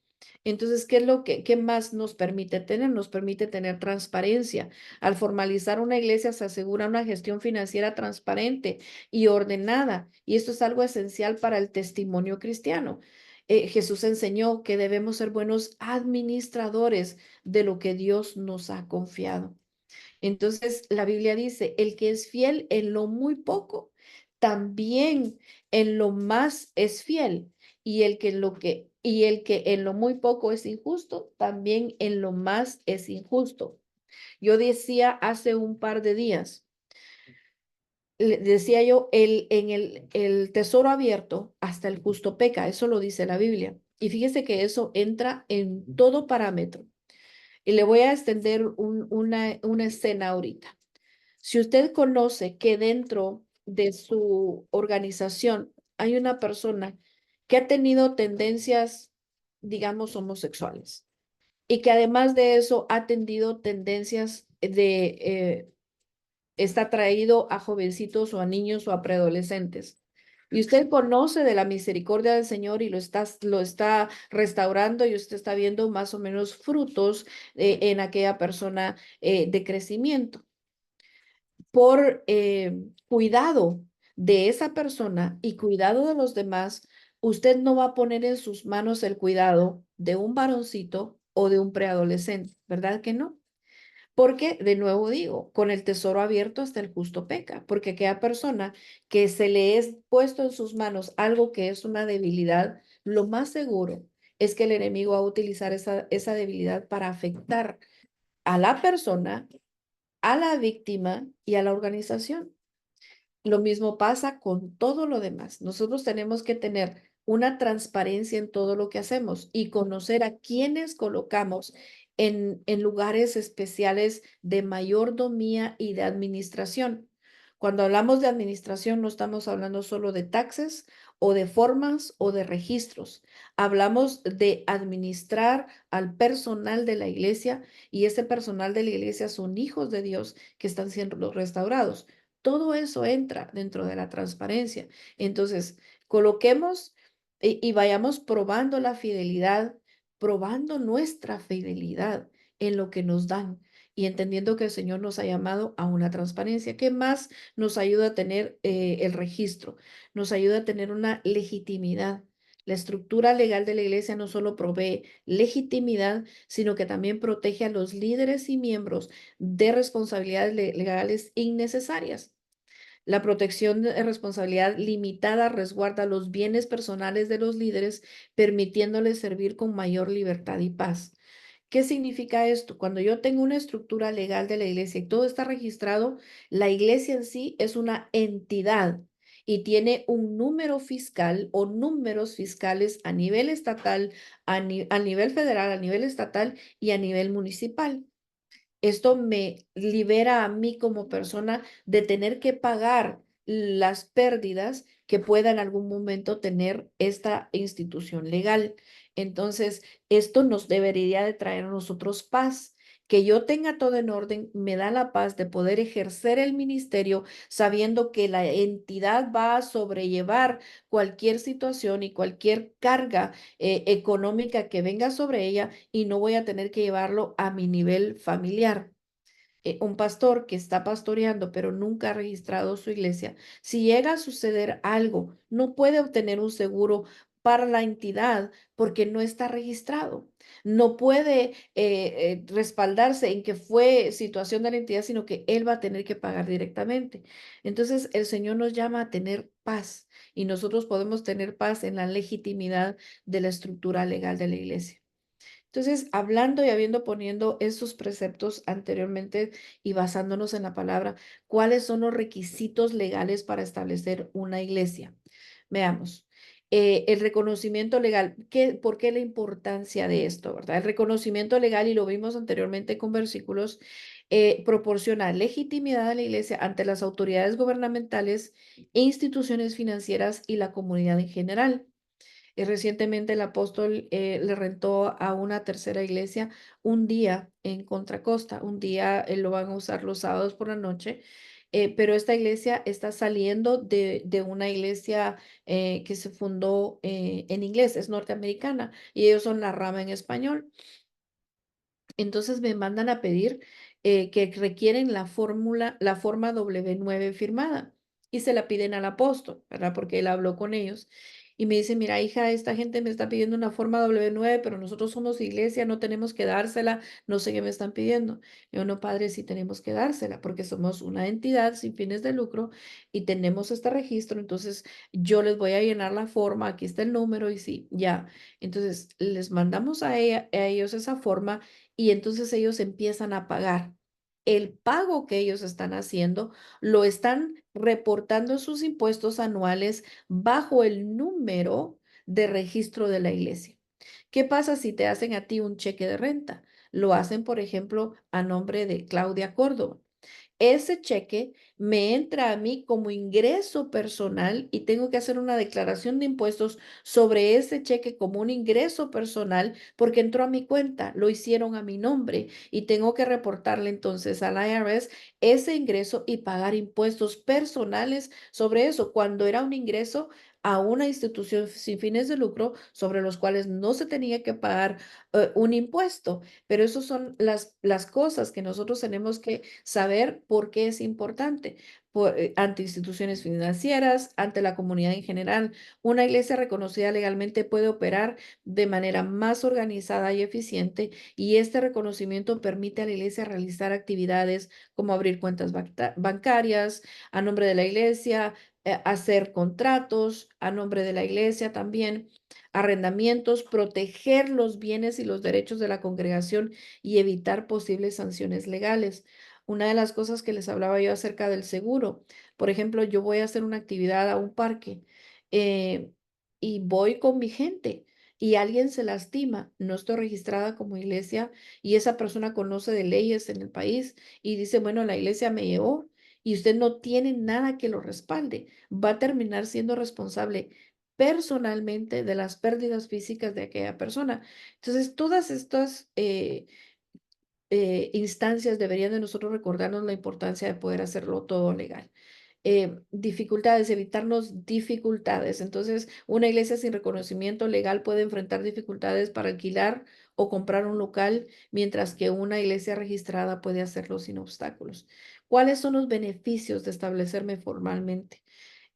Entonces, qué más nos permite tener? Nos permite tener transparencia. Al formalizar una iglesia se asegura una gestión financiera transparente y ordenada. Y esto es algo esencial para el testimonio cristiano. Jesús enseñó que debemos ser buenos administradores de lo que Dios nos ha confiado. Entonces, la Biblia dice, el que es fiel en lo muy poco, también en lo más es fiel. Y el que en lo muy poco es injusto, también en lo más es injusto. Yo decía hace un par de días, decía yo, el tesoro abierto hasta el justo peca, eso lo dice la Biblia. Y fíjese que eso entra en todo parámetro. Y le voy a extender una escena ahorita. Si usted conoce que dentro de su organización hay una persona que ha tenido tendencias, digamos, homosexuales, y que además de eso ha tenido tendencias está traído a jovencitos o a niños o a preadolescentes. Y usted conoce de la misericordia del Señor y lo está restaurando y usted está viendo más o menos frutos en aquella persona de crecimiento. Por cuidado de esa persona y cuidado de los demás, usted no va a poner en sus manos el cuidado de un varoncito o de un preadolescente, ¿verdad que no? Porque, de nuevo digo, con el tesoro abierto hasta el justo peca, porque aquella persona que se le es puesto en sus manos algo que es una debilidad, lo más seguro es que el enemigo va a utilizar esa debilidad para afectar a la persona, a la víctima y a la organización. Lo mismo pasa con todo lo demás. Nosotros tenemos que tener una transparencia en todo lo que hacemos y conocer a quienes colocamos en lugares especiales de mayordomía y de administración. Cuando hablamos de administración, no estamos hablando solo de taxes o de formas o de registros. Hablamos de administrar al personal de la iglesia y ese personal de la iglesia son hijos de Dios que están siendo restaurados. Todo eso entra dentro de la transparencia. Entonces, coloquemos y vayamos probando la fidelidad, probando nuestra fidelidad en lo que nos dan y entendiendo que el Señor nos ha llamado a una transparencia. ¿Qué más nos ayuda a tener el registro? Nos ayuda a tener una legitimidad. La estructura legal de la iglesia no solo provee legitimidad, sino que también protege a los líderes y miembros de responsabilidades legales innecesarias. La protección de responsabilidad limitada resguarda los bienes personales de los líderes, permitiéndoles servir con mayor libertad y paz. ¿Qué significa esto? Cuando yo tengo una estructura legal de la iglesia y todo está registrado, la iglesia en sí es una entidad y tiene un número fiscal o números fiscales a nivel estatal, a nivel federal, a nivel estatal y a nivel municipal. Esto me libera a mí como persona de tener que pagar las pérdidas que pueda en algún momento tener esta institución legal. Entonces, esto nos debería de traer a nosotros paz. Que yo tenga todo en orden me da la paz de poder ejercer el ministerio sabiendo que la entidad va a sobrellevar cualquier situación y cualquier carga económica que venga sobre ella y no voy a tener que llevarlo a mi nivel familiar. Un pastor que está pastoreando pero nunca ha registrado su iglesia, si llega a suceder algo, no puede obtener un seguro para la entidad porque no está registrado. No puede respaldarse en que fue situación de la entidad, sino que él va a tener que pagar directamente. Entonces, el Señor nos llama a tener paz y nosotros podemos tener paz en la legitimidad de la estructura legal de la iglesia. Entonces, hablando y habiendo poniendo esos preceptos anteriormente y basándonos en la palabra, ¿cuáles son los requisitos legales para establecer una iglesia? Veamos. El reconocimiento legal, ¿por qué la importancia de esto, verdad? El reconocimiento legal, y lo vimos anteriormente con versículos, proporciona legitimidad a la iglesia ante las autoridades gubernamentales, instituciones financieras y la comunidad en general. Recientemente el apóstol le rentó a una tercera iglesia un día en Contra Costa, un día lo van a usar los sábados por la noche, pero esta iglesia está saliendo de una iglesia que se fundó en inglés, es norteamericana, y ellos son la rama en español. Entonces me mandan a pedir que requieren la forma W9 firmada y se la piden al apóstol, ¿verdad? Porque él habló con ellos y me dice, mira, hija, esta gente me está pidiendo una forma W9, pero nosotros somos iglesia, no tenemos que dársela, no sé qué me están pidiendo. Yo, no, padre, sí tenemos que dársela porque somos una entidad sin fines de lucro y tenemos este registro, entonces yo les voy a llenar la forma, aquí está el número y sí, ya. Entonces les mandamos a ellos esa forma y entonces ellos empiezan a pagar. El pago que ellos están haciendo lo están reportando sus impuestos anuales bajo el número de registro de la iglesia. ¿Qué pasa si te hacen a ti un cheque de renta? Lo hacen, por ejemplo, a nombre de Claudia Córdoba. Ese cheque me entra a mí como ingreso personal y tengo que hacer una declaración de impuestos sobre ese cheque como un ingreso personal porque entró a mi cuenta, lo hicieron a mi nombre y tengo que reportarle entonces al IRS ese ingreso y pagar impuestos personales sobre eso, cuando era un ingreso a una institución sin fines de lucro sobre los cuales no se tenía que pagar un impuesto. Pero esas son las cosas que nosotros tenemos que saber por qué es importante. Ante instituciones financieras, ante la comunidad en general, una iglesia reconocida legalmente puede operar de manera más organizada y eficiente y este reconocimiento permite a la iglesia realizar actividades como abrir cuentas bancarias a nombre de la iglesia, hacer contratos a nombre de la iglesia también, arrendamientos, proteger los bienes y los derechos de la congregación y evitar posibles sanciones legales. Una de las cosas que les hablaba yo acerca del seguro, por ejemplo, yo voy a hacer una actividad a un parque eh, y voy con mi gente y alguien se lastima, no estoy registrada como iglesia y esa persona conoce de leyes en el país y dice, bueno, la iglesia me llevó y usted no tiene nada que lo respalde, va a terminar siendo responsable personalmente de las pérdidas físicas de aquella persona. Entonces, todas estas instancias deberían de nosotros recordarnos la importancia de poder hacerlo todo legal. Dificultades, evitarnos dificultades. Entonces, una iglesia sin reconocimiento legal puede enfrentar dificultades para alquilar o comprar un local, mientras que una iglesia registrada puede hacerlo sin obstáculos. ¿Cuáles son los beneficios de establecerme formalmente?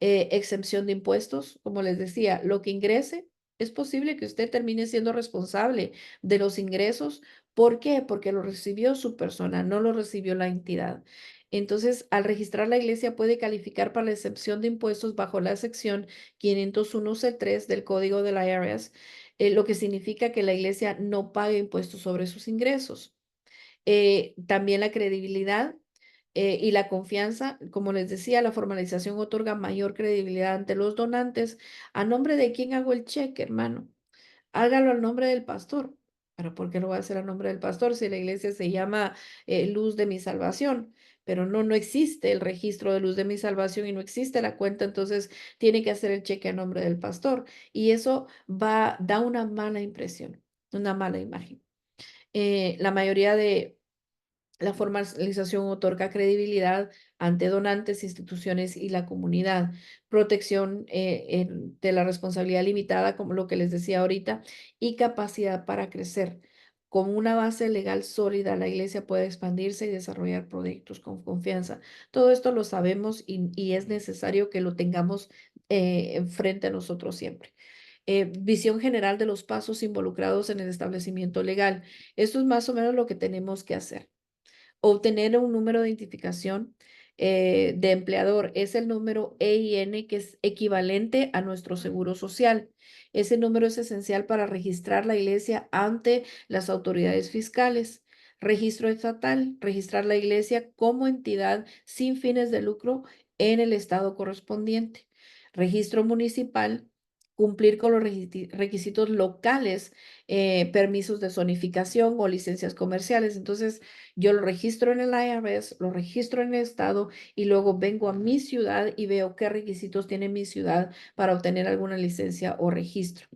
Exención de impuestos, como les decía, lo que ingrese, es posible que usted termine siendo responsable de los ingresos. ¿Por qué? Porque lo recibió su persona, no lo recibió la entidad. Entonces, al registrar la iglesia puede calificar para la excepción de impuestos bajo la sección 501C3 del Código del IRS, lo que significa que la iglesia no paga impuestos sobre sus ingresos. También la credibilidad y la confianza, como les decía, la formalización otorga mayor credibilidad ante los donantes. ¿A nombre de quién hago el cheque, hermano? Hágalo al nombre del pastor. ¿Pero por qué lo va a hacer al nombre del pastor si la iglesia se llama Luz de mi Salvación? Pero no, no existe el registro de Luz de mi Salvación y no existe la cuenta, entonces tiene que hacer el cheque a nombre del pastor. Y eso da una mala impresión, una mala imagen. La mayoría de la formalización otorga credibilidad ante donantes, instituciones y la comunidad. Protección de la responsabilidad limitada, como lo que les decía ahorita, y capacidad para crecer. Con una base legal sólida, la iglesia puede expandirse y desarrollar proyectos con confianza. Todo esto lo sabemos y es necesario que lo tengamos frente a nosotros siempre. Visión general de los pasos involucrados en el establecimiento legal. Esto es más o menos lo que tenemos que hacer. Obtener un número de identificación de empleador es el número EIN, que es equivalente a nuestro seguro social. Ese número es esencial para registrar la iglesia ante las autoridades fiscales. Registro estatal, registrar la iglesia como entidad sin fines de lucro en el estado correspondiente. Registro municipal, cumplir con los requisitos locales, permisos de zonificación o licencias comerciales. Entonces, yo lo registro en el IRS, lo registro en el estado y luego vengo a mi ciudad y veo qué requisitos tiene mi ciudad para obtener alguna licencia o registro.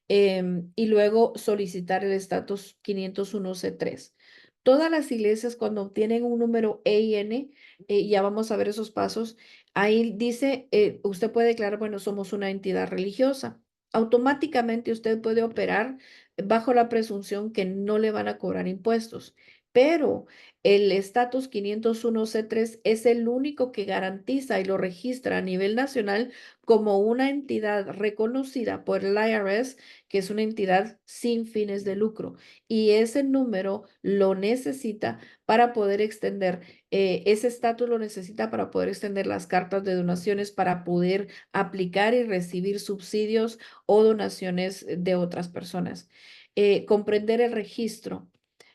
Y luego solicitar el estatus 501C3. Todas las iglesias cuando obtienen un número EIN, ya vamos a ver esos pasos, ahí dice, usted puede declarar, bueno, somos una entidad religiosa. Automáticamente usted puede operar bajo la presunción que no le van a cobrar impuestos, pero el estatus 501C3 es el único que garantiza y lo registra a nivel nacional como una entidad reconocida por el IRS, que es una entidad sin fines de lucro. Y ese número lo necesita para poder extender, ese estatus lo necesita para poder extender las cartas de donaciones, para poder aplicar y recibir subsidios o donaciones de otras personas. Comprender el registro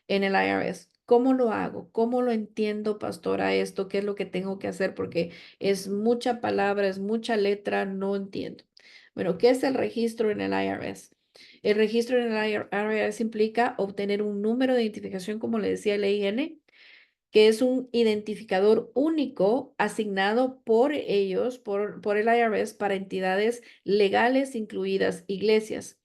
en el IRS. ¿Cómo lo hago? ¿Cómo lo entiendo, pastora, esto? ¿Qué es lo que tengo que hacer? Porque es mucha palabra, es mucha letra, no entiendo. Bueno, ¿qué es el registro en el IRS? El registro en el IRS implica obtener un número de identificación, como le decía el EIN, que es un identificador único asignado por ellos, por el IRS, para entidades legales, incluidas iglesias.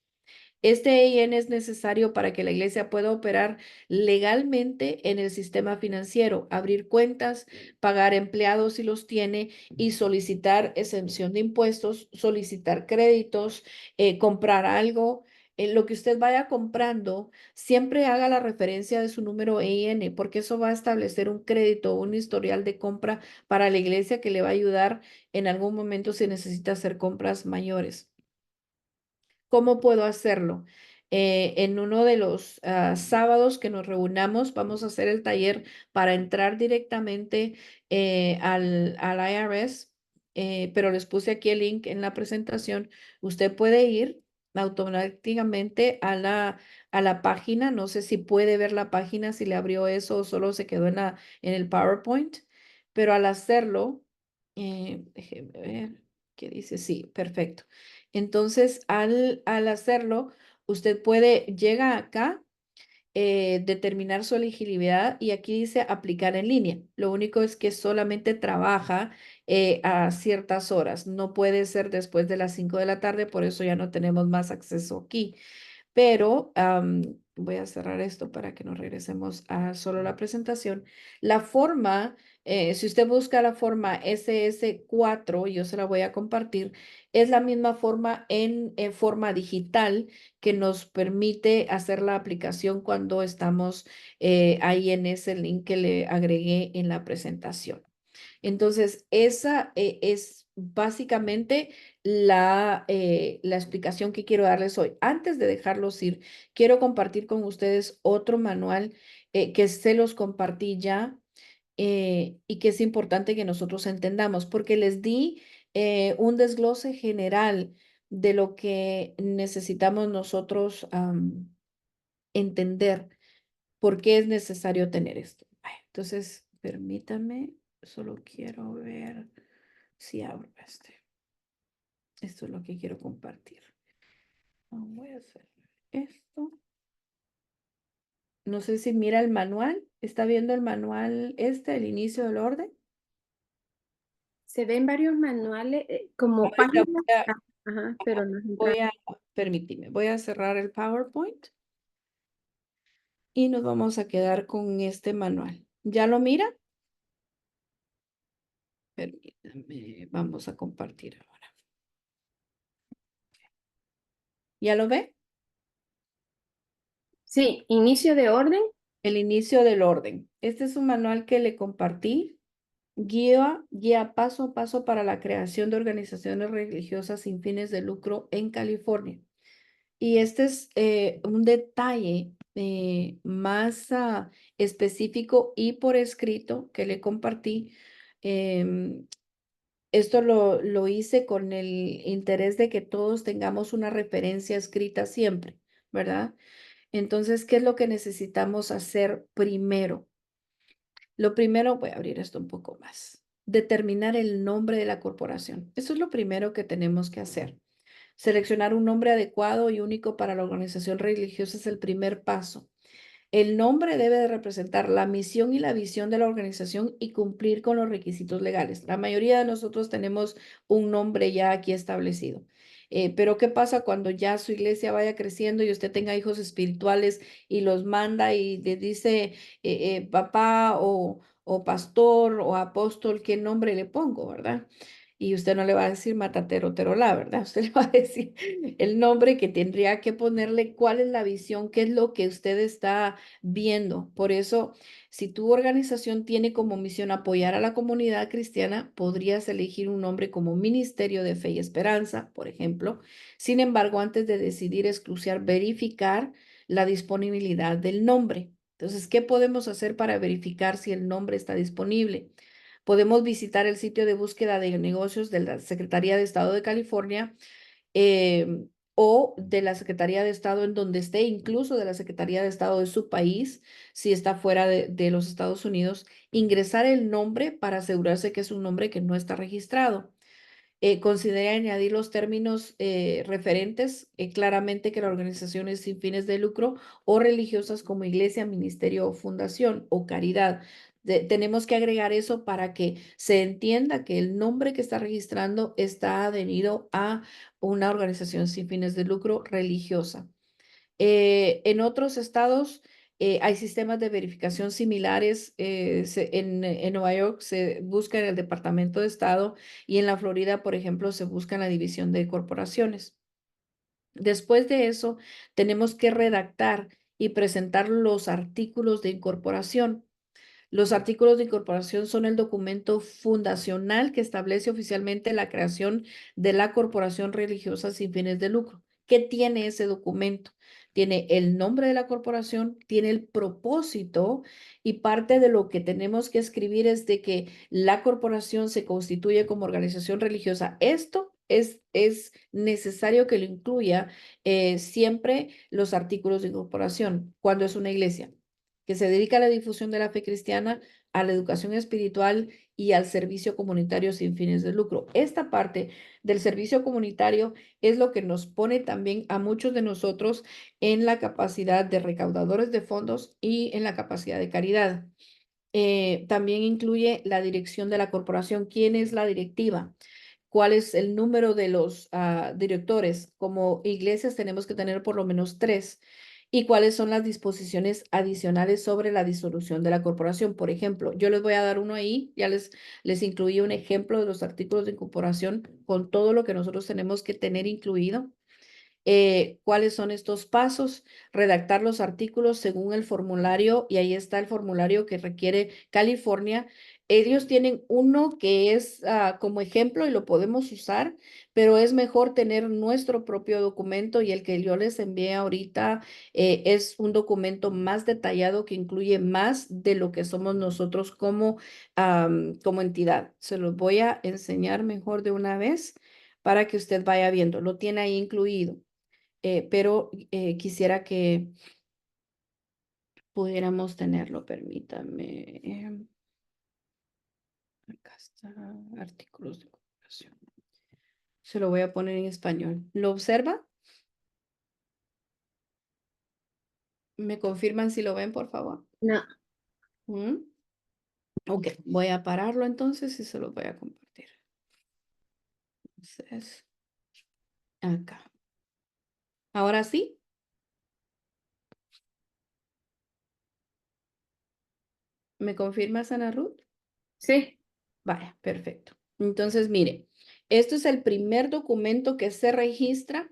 Este EIN es necesario para que la iglesia pueda operar legalmente en el sistema financiero, abrir cuentas, pagar empleados si los tiene y solicitar exención de impuestos, solicitar créditos, comprar algo. Lo que usted vaya comprando, siempre haga la referencia de su número EIN, porque eso va a establecer un crédito, un historial de compra para la iglesia que le va a ayudar en algún momento si necesita hacer compras mayores. ¿Cómo puedo hacerlo? En uno de los sábados que nos reunamos, vamos a hacer el taller para entrar directamente al IRS, pero les puse aquí el link en la presentación. Usted puede ir automáticamente a la página. No sé si puede ver la página, si le abrió eso o solo se quedó en el PowerPoint, pero al hacerlo, déjeme ver qué dice. Sí, perfecto. Entonces, al hacerlo, usted llega acá determinar su elegibilidad y aquí dice aplicar en línea. Lo único es que solamente trabaja a ciertas horas. No puede ser después de las 5 de la tarde, por eso ya no tenemos más acceso aquí. Pero voy a cerrar esto para que nos regresemos a solo la presentación. La forma, si usted busca la forma SS4, yo se la voy a compartir, es la misma forma en forma digital que nos permite hacer la aplicación cuando estamos ahí en ese link que le agregué en la presentación. Entonces, esa es básicamente la explicación que quiero darles hoy. Antes de dejarlos ir, quiero compartir con ustedes otro manual que se los compartí ya y que es importante que nosotros entendamos, porque les di un desglose general de lo que necesitamos nosotros entender por qué es necesario tener esto. Ay, entonces, permítame, solo quiero ver si abro este. Esto es lo que quiero compartir. Voy a hacer esto. No sé si mira el manual. ¿Está viendo el manual este, el inicio del orden? Se ven varios manuales, como Ahorita páginas, ajá, pero no es voy entrada. a, permíteme, voy a cerrar el PowerPoint y nos vamos a quedar con este manual. ¿Ya lo mira? Permítame, vamos a compartir ahora. ¿Ya lo ve? Sí, inicio de orden. El inicio del orden. Este es un manual que le compartí. Guía paso a paso para la creación de organizaciones religiosas sin fines de lucro en California. Y este es un detalle más específico y por escrito que le compartí. Em, Esto lo hice con el interés de que todos tengamos una referencia escrita siempre, ¿verdad? Entonces, ¿qué es lo que necesitamos hacer primero? Lo primero, voy a abrir esto un poco más. Determinar el nombre de la corporación. Eso es lo primero que tenemos que hacer. Seleccionar un nombre adecuado y único para la organización religiosa es el primer paso. El nombre debe de representar la misión y la visión de la organización y cumplir con los requisitos legales. La mayoría de nosotros tenemos un nombre ya aquí establecido. Pero ¿qué pasa cuando ya su iglesia vaya creciendo y usted tenga hijos espirituales y los manda y le dice papá o pastor o apóstol, qué nombre le pongo, ¿verdad? Y usted no le va a decir matatero terolá, ¿verdad? Usted le va a decir el nombre que tendría que ponerle, cuál es la visión, qué es lo que usted está viendo. Por eso, si tu organización tiene como misión apoyar a la comunidad cristiana, podrías elegir un nombre como Ministerio de Fe y Esperanza, por ejemplo. Sin embargo, antes de decidir exclusión, verificar la disponibilidad del nombre. Entonces, ¿qué podemos hacer para verificar si el nombre está disponible? Podemos visitar el sitio de búsqueda de negocios de la Secretaría de Estado de California o de la Secretaría de Estado en donde esté, incluso de la Secretaría de Estado de su país, si está fuera de los Estados Unidos, ingresar el nombre para asegurarse que es un nombre que no está registrado. Considera añadir los términos referentes claramente que la organización es sin fines de lucro o religiosas como iglesia, ministerio o fundación o caridad. Tenemos que agregar eso para que se entienda que el nombre que está registrando está adherido a una organización sin fines de lucro religiosa. En otros estados hay sistemas de verificación similares. En Nueva York se busca en el Departamento de Estado y en la Florida, por ejemplo, se busca en la División de Corporaciones. Después de eso, tenemos que redactar y presentar los artículos de incorporación. Los artículos de incorporación son el documento fundacional que establece oficialmente la creación de la corporación religiosa sin fines de lucro. ¿Qué tiene ese documento? Tiene el nombre de la corporación, tiene el propósito y parte de lo que tenemos que escribir es de que la corporación se constituye como organización religiosa. Esto es necesario que lo incluya siempre los artículos de incorporación cuando es una iglesia que se dedica a la difusión de la fe cristiana, a la educación espiritual y al servicio comunitario sin fines de lucro. Esta parte del servicio comunitario es lo que nos pone también a muchos de nosotros en la capacidad de recaudadores de fondos y en la capacidad de caridad. También incluye la dirección de la corporación. ¿Quién es la directiva? ¿Cuál es el número de los directores? Como iglesias tenemos que tener por lo menos 3. ¿Y cuáles son las disposiciones adicionales sobre la disolución de la corporación? Por ejemplo, yo les voy a dar uno ahí, ya les incluí un ejemplo de los artículos de incorporación con todo lo que nosotros tenemos que tener incluido. ¿Cuáles son estos pasos? Redactar los artículos según el formulario, y ahí está el formulario que requiere California. Ellos tienen uno que es como ejemplo y lo podemos usar, pero es mejor tener nuestro propio documento, y el que yo les envié ahorita es un documento más detallado que incluye más de lo que somos nosotros como entidad. Se los voy a enseñar mejor de una vez para que usted vaya viendo. Lo tiene ahí incluido. Pero quisiera que pudiéramos tenerlo, permítame. Acá está, artículos de cooperación. Se lo voy a poner en español. ¿Lo observa? ¿Me confirman si lo ven, por favor? No, ¿Mm? Ok, voy a pararlo entonces y se lo voy a compartir. Entonces, acá. Ahora sí, ¿me confirma, Ana Ruth? sí, Vaya, perfecto. Entonces, mire, este es el primer documento que se registra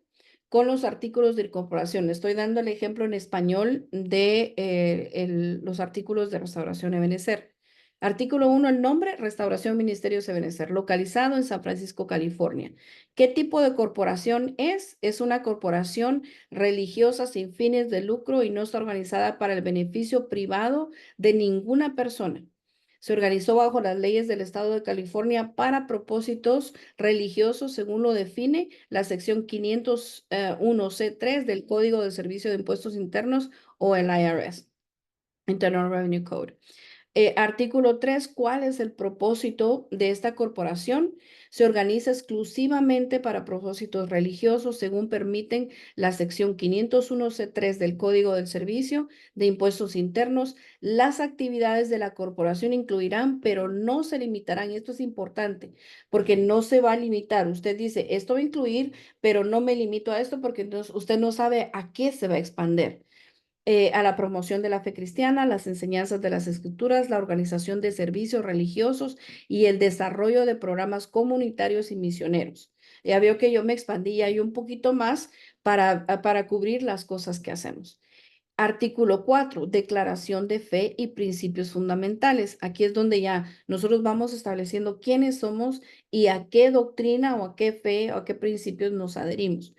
con los artículos de incorporación. Le estoy dando el ejemplo en español de los artículos de Restauración Ebenecer. Artículo 1, el nombre, Restauración Ministerios Ebenecer, localizado en San Francisco, California. ¿Qué tipo de corporación es? Es una corporación religiosa sin fines de lucro y no está organizada para el beneficio privado de ninguna persona. Se organizó bajo las leyes del estado de California para propósitos religiosos, según lo define la sección 501C3 del Código de Servicio de Impuestos Internos, o el IRS, Internal Revenue Code. Artículo 3, ¿cuál es el propósito de esta corporación? Se organiza exclusivamente para propósitos religiosos, según permiten la sección 501C3 del Código del Servicio de Impuestos Internos. Las actividades de la corporación incluirán, pero no se limitarán. Esto es importante, porque no se va a limitar. Usted dice, esto va a incluir, pero no me limito a esto, porque entonces usted no sabe a qué se va a expandir. A la promoción de la fe cristiana, las enseñanzas de las escrituras, la organización de servicios religiosos y el desarrollo de programas comunitarios y misioneros. Ya veo que yo me expandí ahí un poquito más para cubrir las cosas que hacemos. Artículo 4, declaración de fe y principios fundamentales. Aquí es donde ya nosotros vamos estableciendo quiénes somos y a qué doctrina o a qué fe o a qué principios nos adherimos.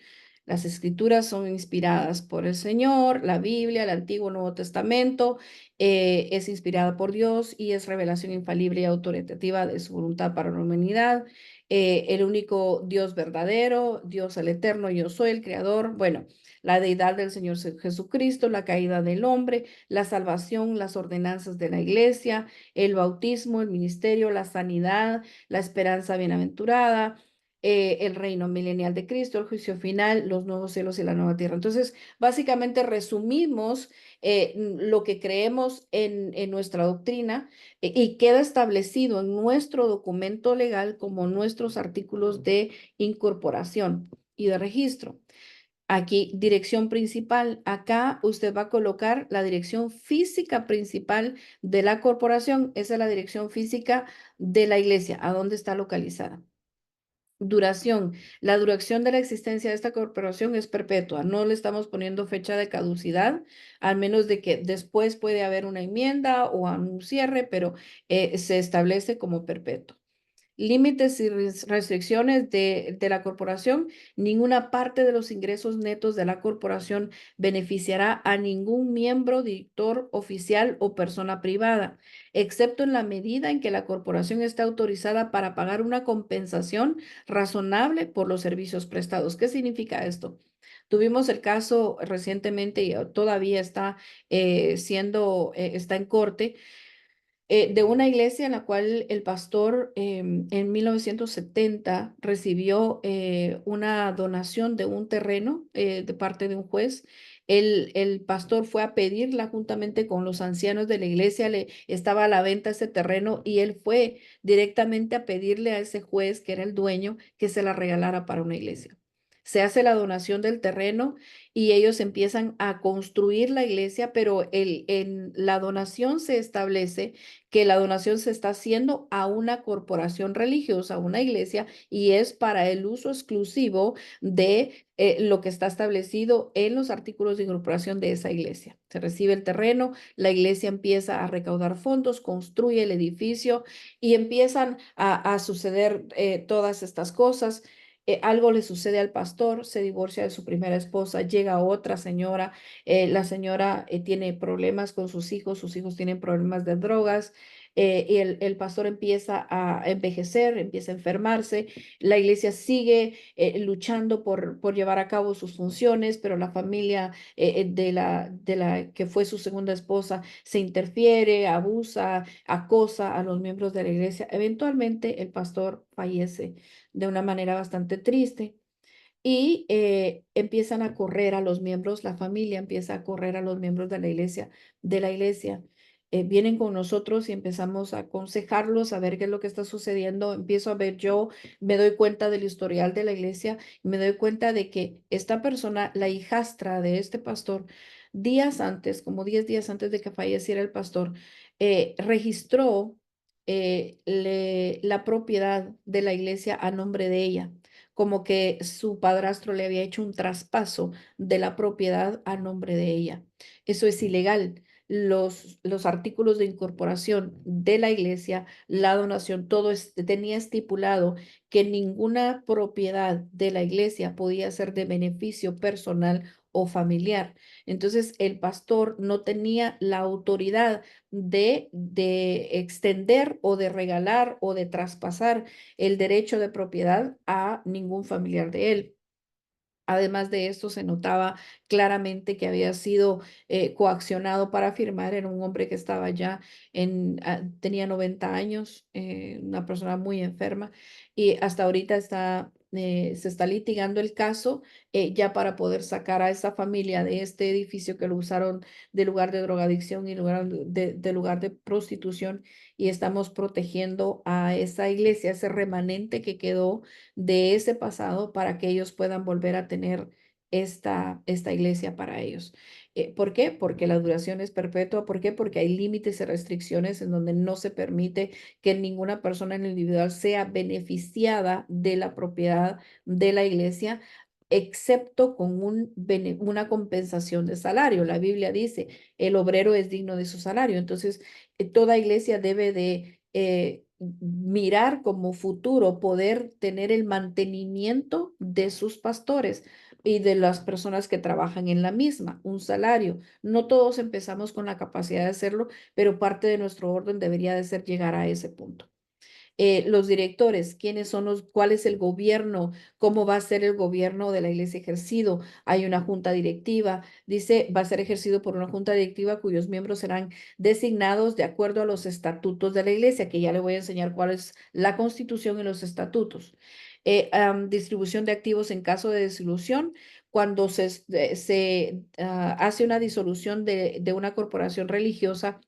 Las escrituras son inspiradas por el Señor, la Biblia, el Antiguo y Nuevo Testamento, es inspirada por Dios y es revelación infalible y autoritativa de su voluntad para la humanidad. El único Dios verdadero, Dios el eterno, yo soy el creador. Bueno, la deidad del Señor Jesucristo, la caída del hombre, la salvación, las ordenanzas de la iglesia, el bautismo, el ministerio, la sanidad, la esperanza bienaventurada, el reino milenial de Cristo, el juicio final, los nuevos cielos y la nueva tierra. Entonces, básicamente resumimos lo que creemos en nuestra doctrina, y queda establecido en nuestro documento legal como nuestros artículos de incorporación y de registro. Aquí, dirección principal. Acá usted va a colocar la dirección física principal de la corporación. Esa es la dirección física de la iglesia, a dónde está localizada. Duración. La duración de la existencia de esta corporación es perpetua. No le estamos poniendo fecha de caducidad, al menos de que después puede haber una enmienda o un cierre, pero se establece como perpetuo. Límites y restricciones de la corporación. Ninguna parte de los ingresos netos de la corporación beneficiará a ningún miembro, director, oficial o persona privada, excepto en la medida en que la corporación está autorizada para pagar una compensación razonable por los servicios prestados. ¿Qué significa esto? Tuvimos el caso recientemente y todavía está está en corte, de una iglesia en la cual el pastor en 1970 recibió una donación de un terreno de parte de un juez. El pastor fue a pedirla juntamente con los ancianos de la iglesia, le estaba a la venta ese terreno y él fue directamente a pedirle a ese juez, que era el dueño, que se la regalara para una iglesia. Se hace la donación del terreno y ellos empiezan a construir la iglesia, pero en la donación se establece que la donación se está haciendo a una corporación religiosa, a una iglesia, y es para el uso exclusivo de lo que está establecido en los artículos de incorporación de esa iglesia. Se recibe el terreno, la iglesia empieza a recaudar fondos, construye el edificio y empiezan a suceder todas estas cosas. Algo le sucede al pastor, se divorcia de su primera esposa, llega otra señora, la señora tiene problemas con sus hijos tienen problemas de drogas, y el pastor empieza a envejecer, empieza a enfermarse, la iglesia sigue luchando por llevar a cabo sus funciones, pero la familia de la que fue su segunda esposa se interfiere, abusa, acosa a los miembros de la iglesia. Eventualmente el pastor fallece de una manera bastante triste y empiezan a correr a los miembros, la familia empieza a correr a los miembros de la iglesia. Vienen con nosotros y empezamos a aconsejarlos, a ver qué es lo que está sucediendo. Empiezo a ver yo, me doy cuenta del historial de la iglesia y me doy cuenta de que esta persona, la hijastra de este pastor, días antes, como 10 días antes de que falleciera el pastor, registró la propiedad de la iglesia a nombre de ella, como que su padrastro le había hecho un traspaso de la propiedad a nombre de ella. Eso es ilegal. Los artículos de incorporación de la iglesia, la donación, todo tenía estipulado que ninguna propiedad de la iglesia podía ser de beneficio personal o familiar. Entonces, el pastor no tenía la autoridad de extender o de regalar o de traspasar el derecho de propiedad a ningún familiar de él. Además de esto, se notaba claramente que había sido coaccionado para firmar. Era un hombre que estaba ya tenía 90 años, una persona muy enferma, y hasta ahorita se está litigando el caso ya para poder sacar a esa familia de este edificio que lo usaron de lugar de drogadicción y de lugar de prostitución, y estamos protegiendo a esa iglesia, ese remanente que quedó de ese pasado para que ellos puedan volver a tener esta iglesia para ellos. ¿Por qué? Porque la duración es perpetua. ¿Por qué? Porque hay límites y restricciones en donde no se permite que ninguna persona en individual sea beneficiada de la propiedad de la iglesia, excepto con una compensación de salario. La Biblia dice, el obrero es digno de su salario. Entonces, toda iglesia debe de mirar como futuro poder tener el mantenimiento de sus pastores y de las personas que trabajan en la misma, un salario. No todos empezamos con la capacidad de hacerlo, pero parte de nuestro orden debería de ser llegar a ese punto. Los directores, cuál es el gobierno, cómo va a ser el gobierno de la iglesia ejercido. Hay una junta directiva, dice, va a ser ejercido por una junta directiva cuyos miembros serán designados de acuerdo a los estatutos de la iglesia, que ya le voy a enseñar cuál es la constitución y los estatutos. Distribución de activos en caso de disolución. Cuando se hace una disolución de una corporación religiosa,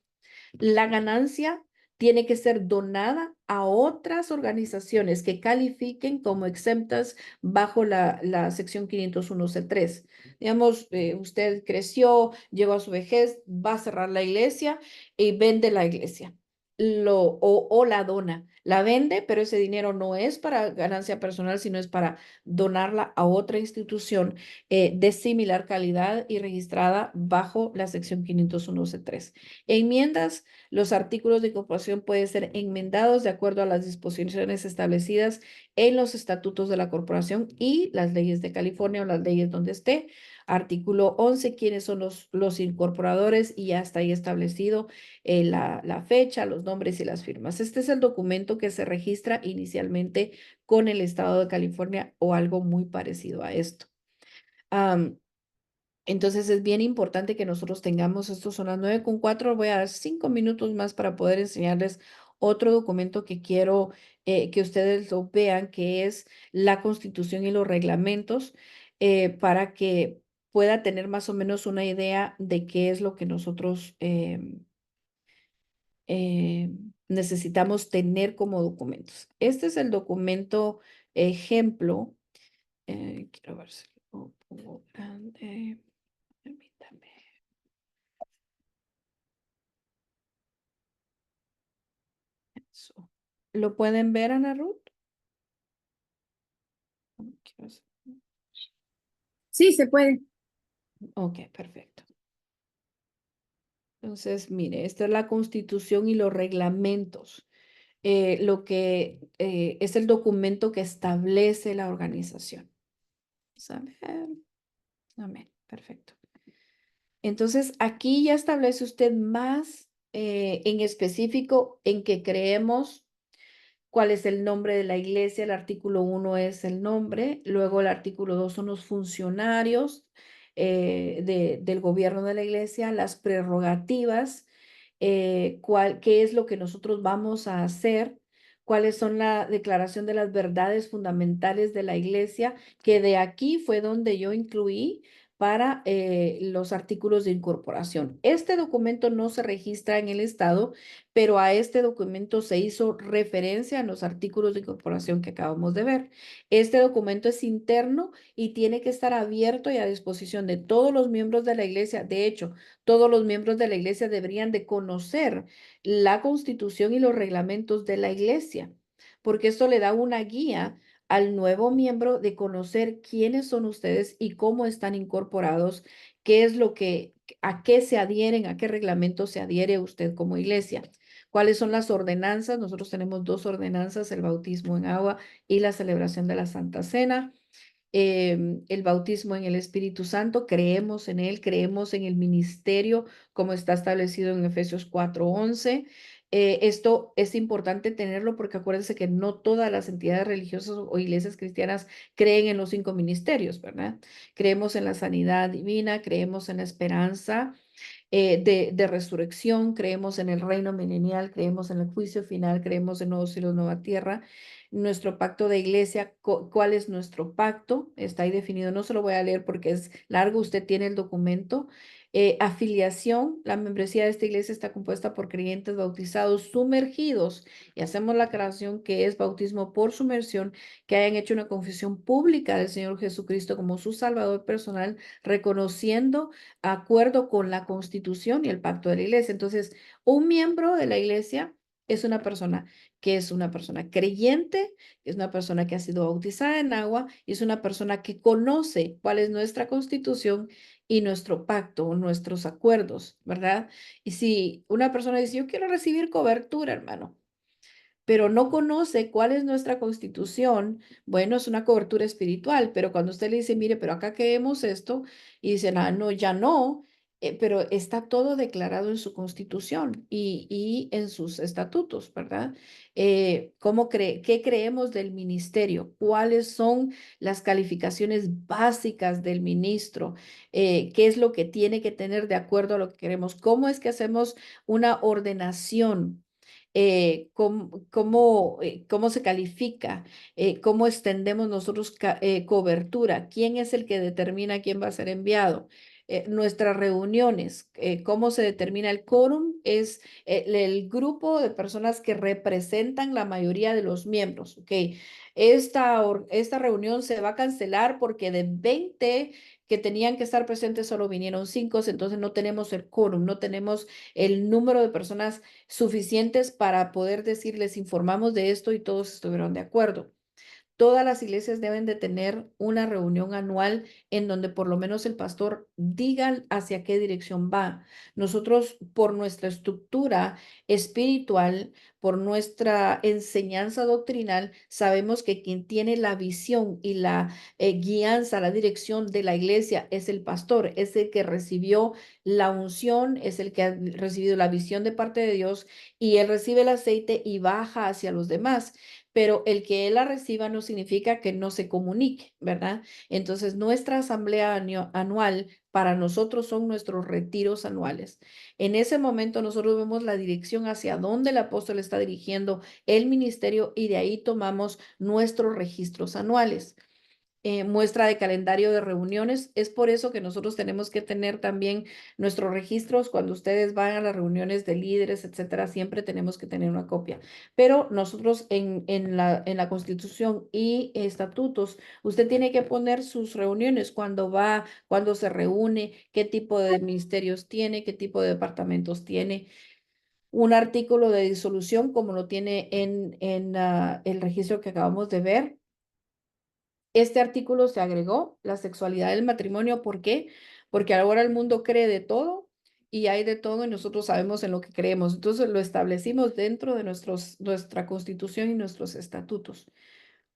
la ganancia tiene que ser donada a otras organizaciones que califiquen como exentas bajo la sección 501(c)(3). Digamos, usted creció, llegó a su vejez, va a cerrar la iglesia y vende la iglesia. O la dona. La vende, pero ese dinero no es para ganancia personal, sino es para donarla a otra institución de similar calidad y registrada bajo la sección 501(c)(3). Enmiendas. Los artículos de incorporación pueden ser enmendados de acuerdo a las disposiciones establecidas en los estatutos de la corporación y las leyes de California o las leyes donde esté. Artículo 11, quiénes son los incorporadores, y ya está ahí establecido la fecha, los nombres y las firmas. Este es el documento que se registra inicialmente con el estado de California o algo muy parecido a esto. Entonces es bien importante que nosotros tengamos, estos son las 9:04, voy a dar 5 minutos más para poder enseñarles otro documento que quiero que ustedes lo vean, que es la Constitución y los reglamentos, para que pueda tener más o menos una idea de qué es lo que nosotros necesitamos tener como documentos. Este es el documento ejemplo. Quiero ver si lo pongo grande. Permítame. Eso. ¿Lo pueden ver, Ana Ruth? Quiero hacer- Sí, se puede. Ok, perfecto. Entonces, mire, esta es la Constitución y los reglamentos. Lo que es el documento que establece la organización. Vamos a ver. Amén. Perfecto. Entonces, aquí ya establece usted más en específico en que creemos cuál es el nombre de la iglesia. El artículo 1 es el nombre, luego el artículo 2 son los funcionarios del gobierno de la iglesia, las prerrogativas, qué es lo que nosotros vamos a hacer, cuáles son la declaración de las verdades fundamentales de la iglesia, que de aquí fue donde yo incluí para los artículos de incorporación. Este documento no se registra en el Estado, pero a este documento se hizo referencia en los artículos de incorporación que acabamos de ver. Este documento es interno y tiene que estar abierto y a disposición de todos los miembros de la iglesia. De hecho, todos los miembros de la iglesia deberían de conocer la Constitución y los reglamentos de la iglesia, porque esto le da una guía al nuevo miembro de conocer quiénes son ustedes y cómo están incorporados, qué es lo que, a qué se adhieren, a qué reglamento se adhiere usted como iglesia. ¿Cuáles son las ordenanzas? Nosotros tenemos dos ordenanzas, el bautismo en agua y la celebración de la Santa Cena. El bautismo en el Espíritu Santo, creemos en él, creemos en el ministerio como está establecido en Efesios 4:11. Esto es importante tenerlo porque acuérdense que no todas las entidades religiosas o iglesias cristianas creen en los 5 ministerios, ¿verdad? Creemos en la sanidad divina, creemos en la esperanza de resurrección, creemos en el reino milenial, creemos en el juicio final, creemos en nuevos cielos, nueva tierra. Nuestro pacto de iglesia, ¿cuál es nuestro pacto? Está ahí definido, no se lo voy a leer porque es largo, usted tiene el documento. Afiliación, la membresía de esta iglesia está compuesta por creyentes bautizados sumergidos y hacemos la aclaración que es bautismo por sumersión, que hayan hecho una confesión pública del Señor Jesucristo como su Salvador personal, reconociendo acuerdo con la Constitución y el pacto de la iglesia. Entonces, un miembro de la iglesia es una persona que es una persona creyente, es una persona que ha sido bautizada en agua y es una persona que conoce cuál es nuestra Constitución y nuestro pacto, nuestros acuerdos, ¿verdad? Y si una persona dice, yo quiero recibir cobertura, hermano, pero no conoce cuál es nuestra constitución, bueno, es una cobertura espiritual, pero cuando usted le dice, mire, pero acá creemos esto, y dicen, ah, no, ya no, pero está todo declarado en su constitución y en sus estatutos, ¿verdad? ¿Qué creemos del ministerio? ¿Cuáles son las calificaciones básicas del ministro? ¿Qué es lo que tiene que tener de acuerdo a lo que queremos? ¿Cómo es que hacemos una ordenación? Cómo se califica, cómo extendemos nosotros cobertura, quién es el que determina quién va a ser enviado. Nuestras reuniones, cómo se determina el quórum, es el grupo de personas que representan la mayoría de los miembros. Ok, esta reunión se va a cancelar porque de 20 que tenían que estar presentes solo vinieron 5, entonces no tenemos el quórum, no tenemos el número de personas suficientes para poder decirles, informamos de esto y todos estuvieron de acuerdo. Todas las iglesias deben de tener una reunión anual en donde por lo menos el pastor diga hacia qué dirección va. Nosotros, por nuestra estructura espiritual, por nuestra enseñanza doctrinal, sabemos que quien tiene la visión y la guianza, la dirección de la iglesia es el pastor, es el que recibió la unción, es el que ha recibido la visión de parte de Dios y él recibe el aceite y baja hacia los demás. pero el que él la reciba no significa que no se comunique, ¿verdad? Entonces, nuestra asamblea anual para nosotros son nuestros retiros anuales. En ese momento nosotros vemos la dirección hacia dónde el apóstol está dirigiendo el ministerio y de ahí tomamos nuestros registros anuales. Muestra de calendario de reuniones. Es por eso que nosotros tenemos que tener también nuestros registros. Cuando ustedes van a las reuniones de líderes, etcétera, siempre tenemos que tener una copia. Pero nosotros en la Constitución y estatutos, usted tiene que poner sus reuniones, cuándo va, cuándo se reúne, qué tipo de ministerios tiene, qué tipo de departamentos tiene. Un artículo de disolución, como lo tiene en el registro que acabamos de ver. Este artículo se agregó, la sexualidad del matrimonio. ¿Por qué? Porque ahora el mundo cree de todo y hay de todo y nosotros sabemos en lo que creemos. Entonces lo establecimos dentro de nuestra constitución y nuestros estatutos.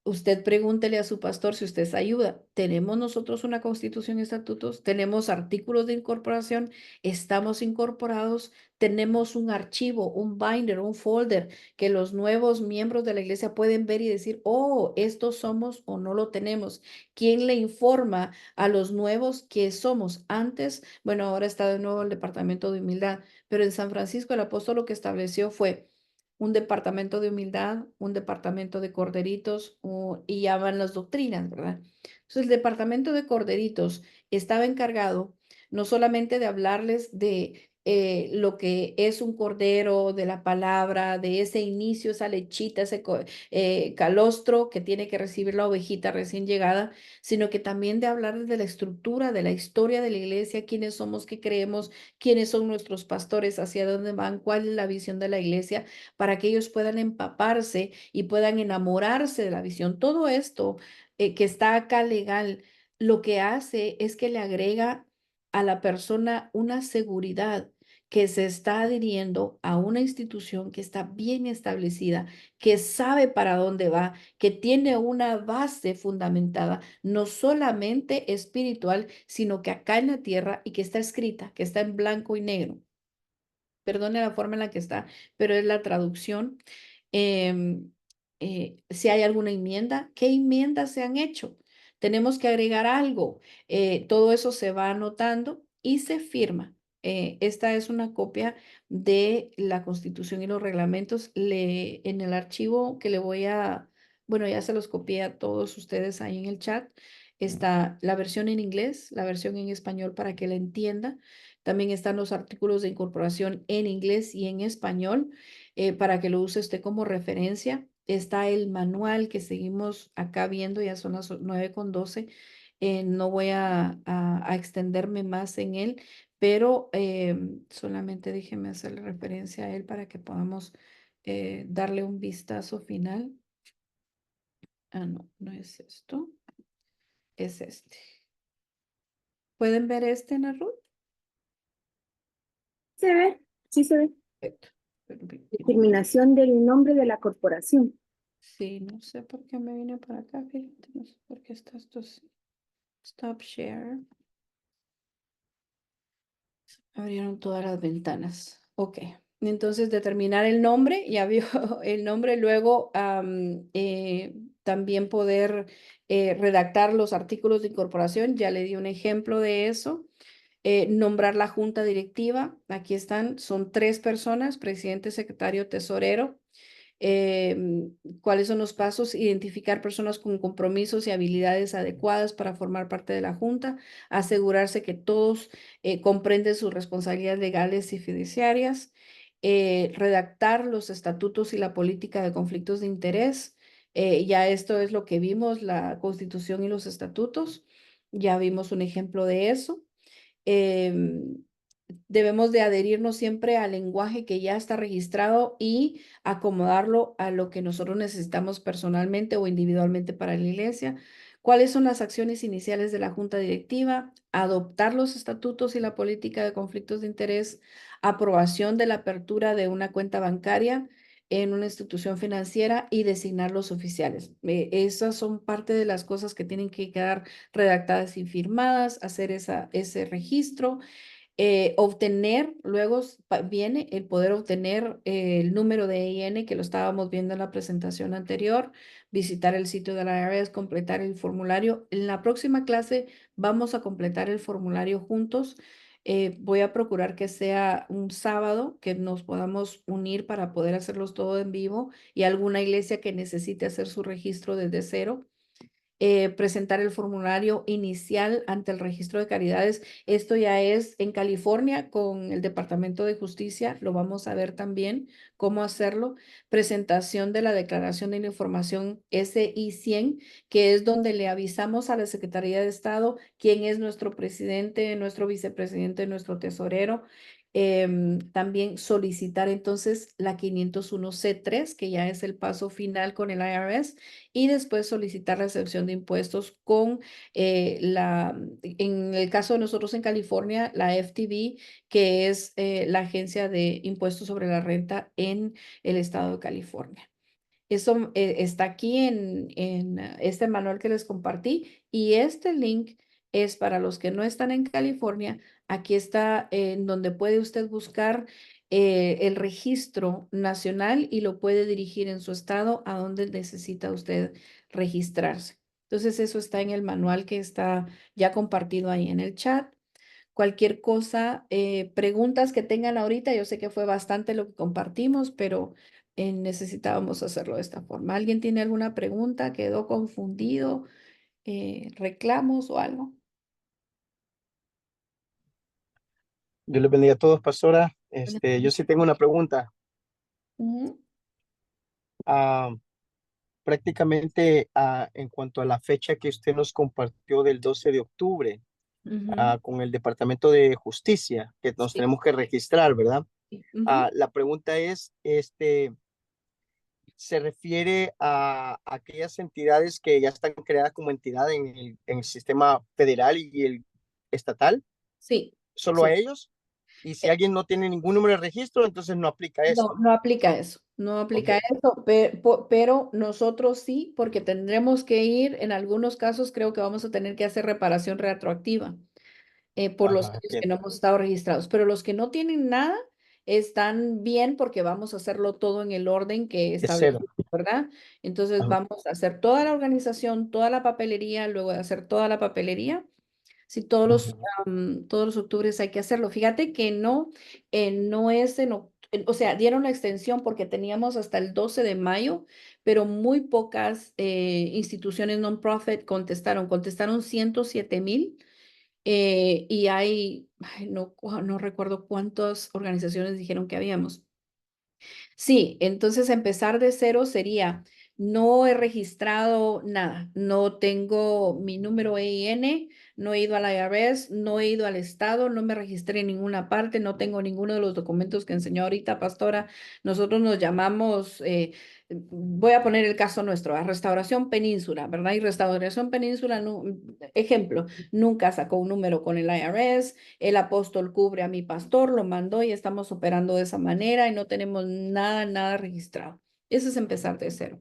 Usted pregúntele a su pastor si usted se ayuda. ¿Tenemos nosotros una constitución y estatutos? ¿Tenemos artículos de incorporación? ¿Estamos incorporados? ¿Tenemos un archivo, un binder, un folder que los nuevos miembros de la iglesia pueden ver y decir, oh, estos somos o no lo tenemos? ¿Quién le informa a los nuevos que somos? Antes, bueno, ahora está de nuevo el departamento de humildad, pero en San Francisco el apóstol lo que estableció fue un departamento de humildad, un departamento de corderitos y ya van las doctrinas, ¿verdad? Entonces, el departamento de corderitos estaba encargado no solamente de hablarles de lo que es un cordero, de la palabra, de ese inicio, esa lechita, ese calostro que tiene que recibir la ovejita recién llegada, sino que también de hablarles de la estructura, de la historia de la iglesia, quiénes somos, qué creemos, quiénes son nuestros pastores, hacia dónde van, cuál es la visión de la iglesia para que ellos puedan empaparse y puedan enamorarse de la visión. Todo esto que está acá legal, lo que hace es que le agrega a la persona una seguridad que se está adhiriendo a una institución que está bien establecida, que sabe para dónde va, que tiene una base fundamentada, no solamente espiritual, sino que acá en la tierra y que está escrita, que está en blanco y negro. Perdone la forma en la que está, pero es la traducción. Em, si hay alguna enmienda, ¿qué enmiendas se han hecho? Tenemos que agregar algo. Todo eso se va anotando y se firma. Esta es una copia de la Constitución y los reglamentos. En el archivo que le voy a, bueno, ya se los copié a todos ustedes ahí en el chat. Está la versión en inglés, la versión en español para que la entienda. También están los artículos de incorporación en inglés y en español para que lo use usted como referencia. Está el manual que seguimos acá viendo, ya son las 9:12. No voy a extenderme más en él, pero solamente déjeme hacerle referencia a él para que podamos darle un vistazo final. Ah, no, no es esto, es este. ¿Pueden ver este, Narut? ¿Se ve? Sí se ve. Perfecto. Permítame. Determinación del nombre de la corporación. Sí, no sé por qué me vine para acá, fíjate, no sé por qué está esto así. Stop share. Abrieron todas las ventanas. Ok. Entonces, determinar el nombre, ya vio el nombre, luego también poder redactar los artículos de incorporación, ya le di un ejemplo de eso. Nombrar la junta directiva, aquí están, son 3 personas, presidente, secretario, tesorero. ¿Cuáles son los pasos? Identificar personas con compromisos y habilidades adecuadas para formar parte de la junta, asegurarse que todos comprenden sus responsabilidades legales y fiduciarias, redactar los estatutos y la política de conflictos de interés. Ya esto es lo que vimos, la constitución y los estatutos. Ya vimos un ejemplo de eso. Em, Debemos de adherirnos siempre al lenguaje que ya está registrado y acomodarlo a lo que nosotros necesitamos personalmente o individualmente para la iglesia. ¿Cuáles son las acciones iniciales de la junta directiva? Adoptar los estatutos y la política de conflictos de interés, aprobación de la apertura de una cuenta bancaria en una institución financiera y designar los oficiales. Esas son parte de las cosas que tienen que quedar redactadas y firmadas, hacer ese registro. obtener, luego viene el poder obtener el número de EIN que lo estábamos viendo en la presentación anterior, visitar el sitio de la IRS, completar el formulario. En la próxima clase vamos a completar el formulario juntos. Voy a procurar que sea un sábado, que nos podamos unir para poder hacerlos todo en vivo y alguna iglesia que necesite hacer su registro desde cero, presentar el formulario inicial ante el registro de caridades. Esto ya es en California con el Departamento de Justicia. Lo vamos a ver también cómo hacerlo. Presentación de la Declaración de la Información SI-100, que es donde le avisamos a la Secretaría de Estado quién es nuestro presidente, nuestro vicepresidente, nuestro tesorero. También solicitar entonces la 501C3, que ya es el paso final con el IRS, y después solicitar la excepción de impuestos con en el caso de nosotros en California, la FTB, que es la Agencia de Impuestos sobre la Renta en el estado de California. Eso está aquí en este manual que les compartí, y este link es para los que no están en California. Aquí está en donde puede usted buscar el registro nacional y lo puede dirigir en su estado a donde necesita usted registrarse. Entonces eso está en el manual que está ya compartido ahí en el chat. Cualquier cosa, preguntas que tengan ahorita, yo sé que fue bastante lo que compartimos, pero necesitábamos hacerlo de esta forma. ¿Alguien tiene alguna pregunta? ¿Quedó confundido? ¿Reclamos o algo? Dios les bendiga a todos, pastora. Yo sí tengo una pregunta. Ujú, Ah, prácticamente en cuanto a la fecha que usted nos compartió del 12 de octubre ujú, con el Departamento de Justicia, que nos sí, tenemos que registrar, ¿verdad? ujú. La pregunta es, ¿se refiere a aquellas entidades que ya están creadas como entidad en el sistema federal y el estatal? Sí, ¿Solo a sí. ellos? Y si Eh, alguien no tiene ningún número de registro, entonces no aplica No, esto. no aplica eso, no Ok. aplica eso, pero nosotros sí, porque tendremos que ir, en algunos casos creo que vamos a tener que hacer reparación retroactiva, por los Ajá, años que entiendo. no hemos estado registrados. Pero los que no tienen nada están bien porque vamos a hacerlo todo en el orden que Es cero. establecimos, ¿verdad? Entonces Ajá. vamos a hacer toda la organización, toda la papelería, luego de hacer toda la papelería. Sí, Ujú. todos los octubres hay que hacerlo. Fíjate que no, no es o sea, dieron la extensión porque teníamos hasta el 12 de mayo, pero muy pocas instituciones non-profit contestaron 107,000, y ay, no recuerdo cuántas organizaciones dijeron que habíamos. Sí, entonces empezar de cero sería, no he registrado nada, no tengo mi número EIN, no he ido a la IRS, no he ido al estado, no me registré en ninguna parte, no tengo ninguno de los documentos que enseñó ahorita, pastora. Nosotros nos llamamos, voy a poner el caso nuestro, a Restauración Península, ¿verdad? Y Restauración Península, ejemplo, nunca sacó un número con el IRS, el apóstol cubre a mi pastor, lo mandó y estamos operando de esa manera y no tenemos nada registrado. Eso es empezar de cero.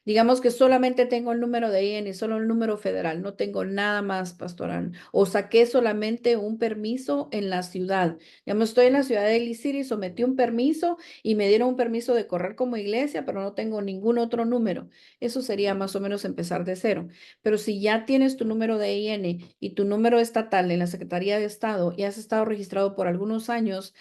Digamos que solamente tengo el número de IN y solo el número federal, no tengo nada más pastoral. O saqué solamente un permiso en la ciudad. Digamos, estoy en la ciudad de Licity, sometí un permiso y me dieron un permiso de correr como iglesia, pero no tengo ningún otro número. Eso sería más o menos empezar de cero. Pero si ya tienes tu número de IN y tu número estatal en la Secretaría de Estado y has estado registrado por algunos años,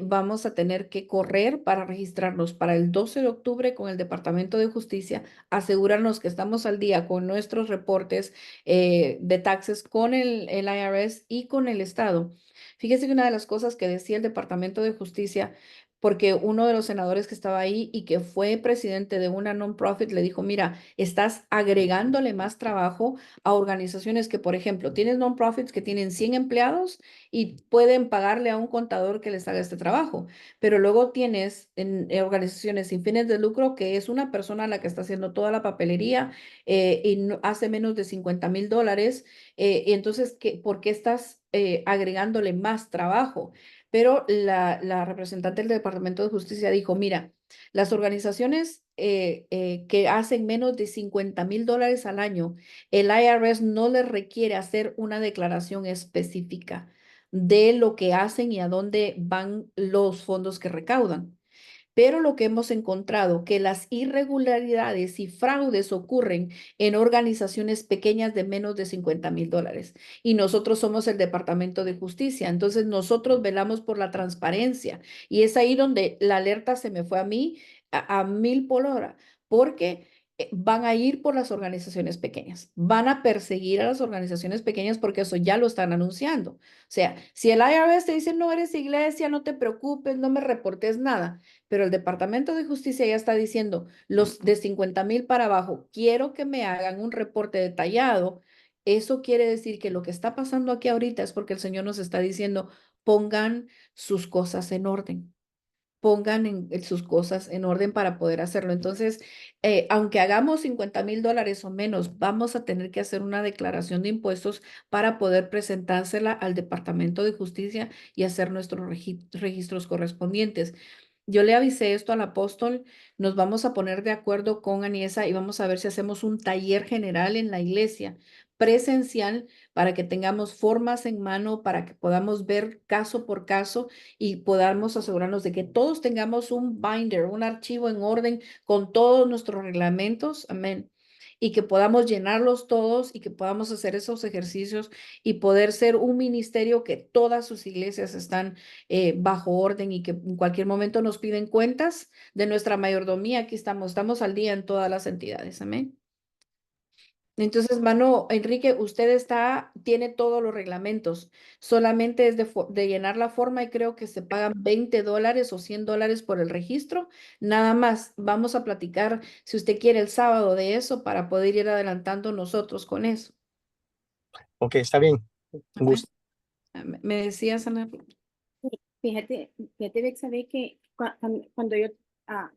vamos a tener que correr para registrarnos para el 12 de octubre con el Departamento de Justicia, asegurarnos que estamos al día con nuestros reportes de taxes con el IRS y con el Estado. Fíjese que una de las cosas que decía el Departamento de Justicia, porque uno de los senadores que estaba ahí y que fue presidente de una non-profit le dijo, mira, estás agregándole más trabajo a organizaciones que, por ejemplo, tienes non-profits que tienen 100 empleados y pueden pagarle a un contador que les haga este trabajo, pero luego tienes en organizaciones sin fines de lucro que es una persona la que está haciendo toda la papelería, y hace menos de $50,000, y entonces, ¿por qué estás agregándole más trabajo? Pero la representante del Departamento de Justicia dijo, mira, las organizaciones que hacen menos de $50,000 al año, el IRS no les requiere hacer una declaración específica. de lo que hacen y a dónde van los fondos que recaudan. Pero lo que hemos encontrado, que las irregularidades y fraudes ocurren en organizaciones pequeñas de menos de $50,000. Y nosotros somos el Departamento de Justicia. Entonces nosotros velamos por la transparencia. Y es ahí donde la alerta se me fue a mí a 1,000 por hora, porque van a ir por las organizaciones pequeñas. Van a perseguir a las organizaciones pequeñas porque eso ya lo están anunciando. O sea, si el IRS te dice, no eres iglesia, no te preocupes, no me reportes nada, pero el Departamento de Justicia ya está diciendo, los de 50,000 para abajo, quiero que me hagan un reporte detallado. Eso quiere decir que lo que está pasando aquí ahorita es porque el Señor nos está diciendo, pongan sus cosas en orden. Pongan sus cosas en orden para poder hacerlo. Entonces, aunque hagamos $50,000 o menos, vamos a tener que hacer una declaración de impuestos para poder presentársela al Departamento de Justicia y hacer nuestros registros correspondientes. Yo le avisé esto al apóstol, nos vamos a poner de acuerdo con Aniesa y vamos a ver si hacemos un taller general en la iglesia presencial para que tengamos formas en mano, para que podamos ver caso por caso y podamos asegurarnos de que todos tengamos un binder, un archivo en orden con todos nuestros reglamentos. Amén. Y que podamos llenarlos todos y que podamos hacer esos ejercicios y poder ser un ministerio que todas sus iglesias están bajo orden y que en cualquier momento nos piden cuentas de nuestra mayordomía. Aquí estamos al día en todas las entidades. Amén. Entonces, hermano Enrique, usted tiene todos los reglamentos. Solamente es de llenar la forma y creo que se pagan $20 o $100 por el registro. Nada más, vamos a platicar si usted quiere el sábado de eso para poder ir adelantando nosotros con eso. Ok, está bien. Un Amén. gusto. Me decías, Ana. Fíjate, Bexabe, que cuando yo,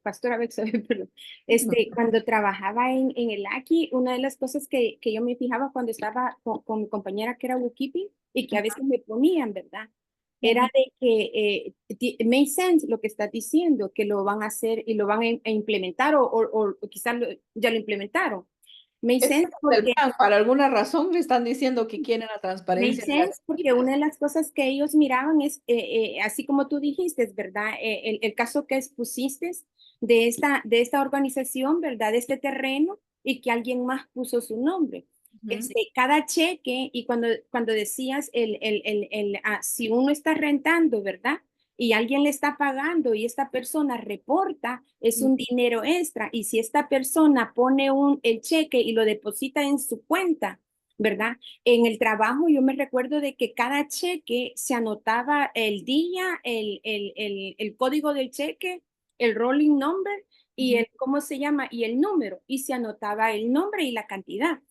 pastora Bexabe, perdón, Ujú. cuando trabajaba en el AQI, una de las cosas que yo me fijaba cuando estaba con mi compañera que era bookkeeping y que a veces me ponían, ¿verdad? Era Ujú. de que make sense lo que estás diciendo, que lo van a hacer y lo van a implementar o quizás ya lo implementaron. Make Es sense parte del porque plan. Para alguna razón le están diciendo que quieren la Make transparencia de las sense, porque citas. una de las cosas que ellos miraban es, así como tú dijiste, es verdad, el caso que expusiste de esta organización, ¿verdad? De este terreno y que alguien más puso su nombre. Ujú. Cada cheque y cuando decías si uno está rentando, ¿verdad? Y alguien le está pagando y esta persona reporta, es un dinero extra. Y si esta persona pone el cheque y lo deposita en su cuenta, ¿verdad? En el trabajo yo me recuerdo de que cada cheque se anotaba el día, el código del cheque, el rolling number y Ujú. ¿cómo se llama? Y el número. Y se anotaba el nombre y la cantidad.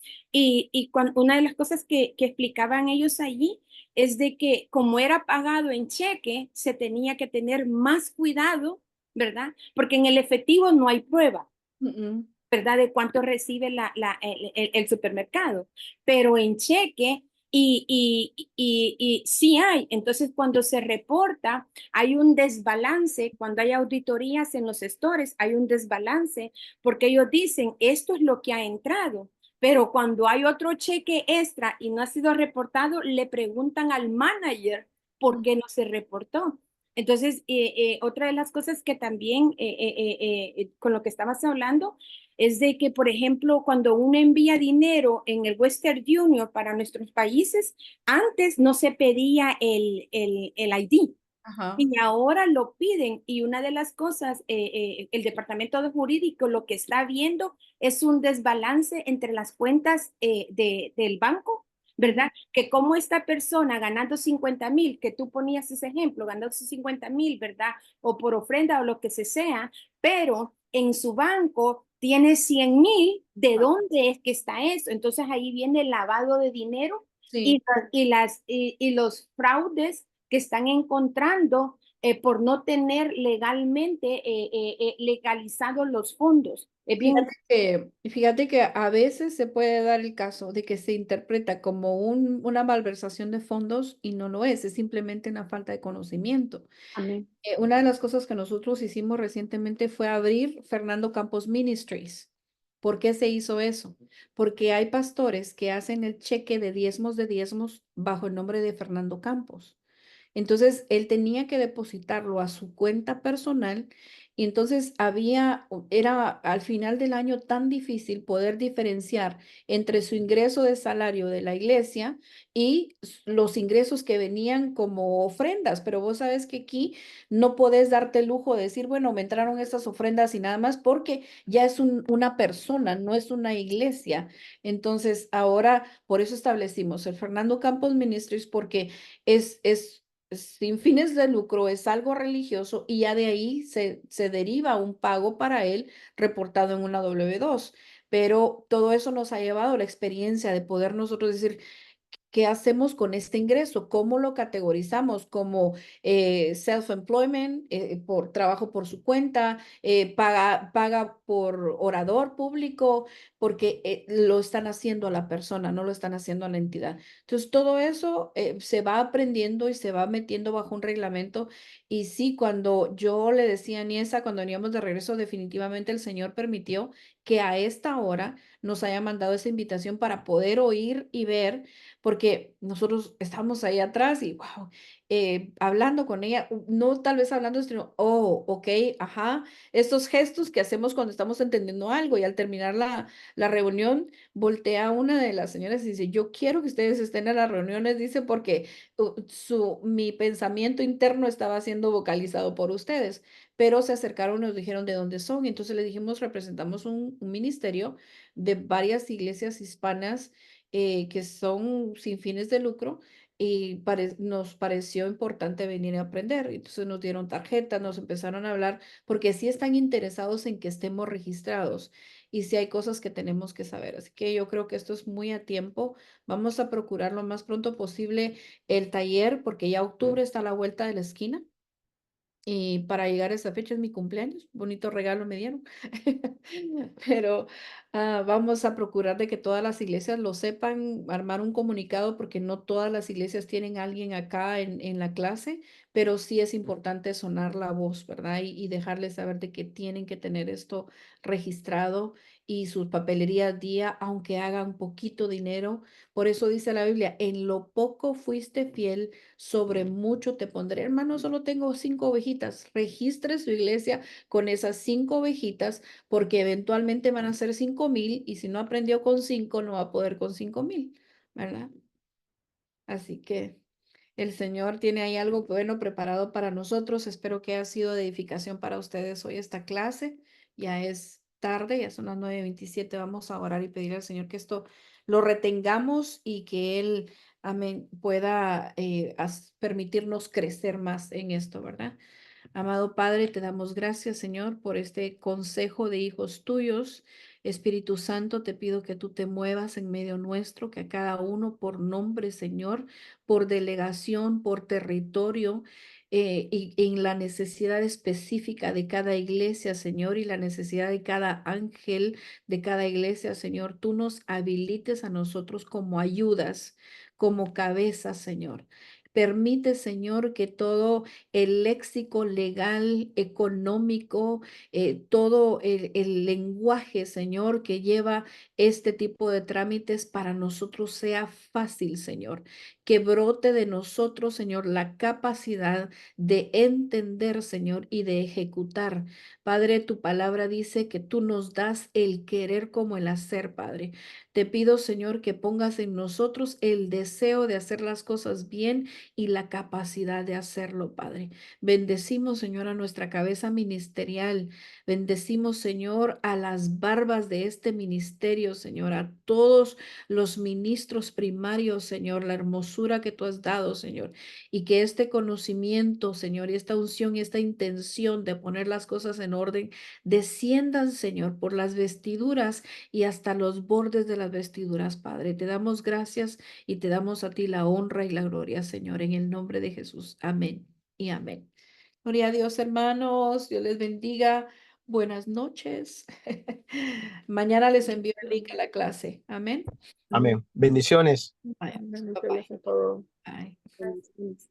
Una de las cosas que explicaban ellos allí es de que como era pagado en cheque, se tenía que tener más cuidado, ¿verdad? Porque en el efectivo no hay prueba. Ujú. ¿Verdad? De cuánto recibe el supermercado, pero en cheque y sí hay. Entonces, cuando se reporta, hay un desbalance, cuando hay auditorías en los stores, hay un desbalance, porque ellos dicen, esto es lo que ha entrado. Pero cuando hay otro cheque extra y no ha sido reportado, le preguntan al manager por qué no se reportó. Entonces, otra de las cosas que también con lo que estabas hablando es de que, por ejemplo, cuando uno envía dinero en el Western Union para nuestros países, antes no se pedía el ID. Ajá. Y ahora lo piden y una de las cosas, el departamento de jurídico lo que está viendo es un desbalance entre las cuentas del banco, Ujú. ¿verdad? Que como esta persona ganando 50,000, que tú ponías ese ejemplo, ganando 50,000, ¿verdad? O por ofrenda o lo que sea, pero en su banco tiene 100,000, ¿de dónde es que está eso? Entonces ahí viene el lavado de dinero Sí. y los fraudes que están encontrando por no tener legalmente legalizados los fondos. Es bien, Fíjate que a veces se puede dar el caso de que se interpreta como una malversación de fondos y no lo es simplemente una falta de conocimiento. amén. Una de las cosas que nosotros hicimos recientemente fue abrir Fernando Campos Ministries. ¿Por qué se hizo eso? Porque hay pastores que hacen el cheque de diezmos bajo el nombre de Fernando Campos. Entonces, él tenía que depositarlo a su cuenta personal y entonces era al final del año tan difícil poder diferenciar entre su ingreso de salario de la iglesia y los ingresos que venían como ofrendas. Pero vos sabes que aquí no podés darte el lujo de decir, bueno, me entraron estas ofrendas y nada más porque ya es una persona, no es una iglesia. Entonces, ahora por eso establecimos el Fernando Campos Ministries porque es sin fines de lucro, es algo religioso y ya de ahí se deriva un pago para él reportado en una W2. Pero todo eso nos ha llevado a la experiencia de poder nosotros decir, ¿qué hacemos con este ingreso? ¿Cómo lo categorizamos? Como self-employment, por trabajo por su cuenta, paga por orador público, porque lo están haciendo a la persona, no lo están haciendo a la entidad. Entonces, todo eso se va aprendiendo y se va metiendo bajo un reglamento. Y sí, cuando yo le decía a Niesa, cuando veníamos de regreso, definitivamente el Señor permitió que a esta hora nos haya mandado esa invitación para poder oír y ver porque nosotros estamos ahí atrás y wow, hablando con ella, no tal vez hablando, sino, oh, ok, ajá, estos gestos que hacemos cuando estamos entendiendo algo y al terminar la reunión, voltea una de las señoras y dice, yo quiero que ustedes estén en las reuniones, dice, porque mi pensamiento interno estaba siendo vocalizado por ustedes, pero se acercaron y nos dijeron de dónde son, y entonces le dijimos, representamos un ministerio de varias iglesias hispanas que son sin fines de lucro y nos pareció importante venir a aprender. Entonces nos dieron tarjetas, nos empezaron a hablar porque sí están interesados en que estemos registrados y sí hay cosas que tenemos que saber. Así que yo creo que esto es muy a tiempo. Vamos a procurar lo más pronto posible el taller porque ya octubre está a la vuelta de la esquina. Y para llegar a esa fecha es mi cumpleaños, bonito regalo me dieron. Pero vamos a procurar de que todas las iglesias lo sepan, armar un comunicado porque no todas las iglesias tienen a alguien acá en la clase, pero sí es importante sonar la voz, ¿verdad? Y dejarles saber de que tienen que tener esto registrado y sus papelerías día, aunque hagan poquito dinero. Por eso dice la Biblia, en lo poco fuiste fiel, sobre mucho te pondré. Hermano, solo tengo 5 ovejitas. Registre su iglesia con esas 5 ovejitas porque eventualmente van a ser 5,000 y si no aprendió con 5, no va a poder con 5,000, ¿verdad? Así que el Señor tiene ahí algo bueno preparado para nosotros. Espero que haya sido de edificación para ustedes hoy esta clase. Ya es tarde, ya son las 9:27. Vamos a orar y pedir al Señor que esto lo retengamos y que Él, amén, pueda permitirnos crecer más en esto, ¿verdad? Amado Padre, te damos gracias, Señor, por este consejo de hijos tuyos. Espíritu Santo, te pido que tú te muevas en medio nuestro, que a cada uno por nombre, Señor, por delegación, por territorio, y en la necesidad específica de cada iglesia, Señor, y la necesidad de cada ángel de cada iglesia, Señor, tú nos habilites a nosotros como ayudas, como cabezas, Señor. Permite, Señor, que todo el léxico legal, económico, todo el lenguaje, Señor, que lleva este tipo de trámites para nosotros sea fácil, Señor. Que brote de nosotros, Señor, la capacidad de entender, Señor, y de ejecutar. Padre, tu palabra dice que tú nos das el querer como el hacer, Padre. Te pido, Señor, que pongas en nosotros el deseo de hacer las cosas bien y la capacidad de hacerlo, Padre. Bendecimos, Señor, a nuestra cabeza ministerial. Bendecimos, Señor, a las barbas de este ministerio, Señor, a todos los ministros primarios, Señor, la hermosura que tú has dado, Señor, y que este conocimiento, Señor, y esta unción y esta intención de poner las cosas en orden desciendan, Señor, por las vestiduras y hasta los bordes de las vestiduras, Padre. Te damos gracias y te damos a ti la honra y la gloria, Señor, en el nombre de Jesús. Amén y amén. Gloria a Dios, hermanos. Dios les bendiga. Buenas noches. Mañana les envío el link a la clase. Amén. Amén. Bendiciones. Vaya, pues, Bendiciones bye-bye. a todos. Bye. Bendiciones.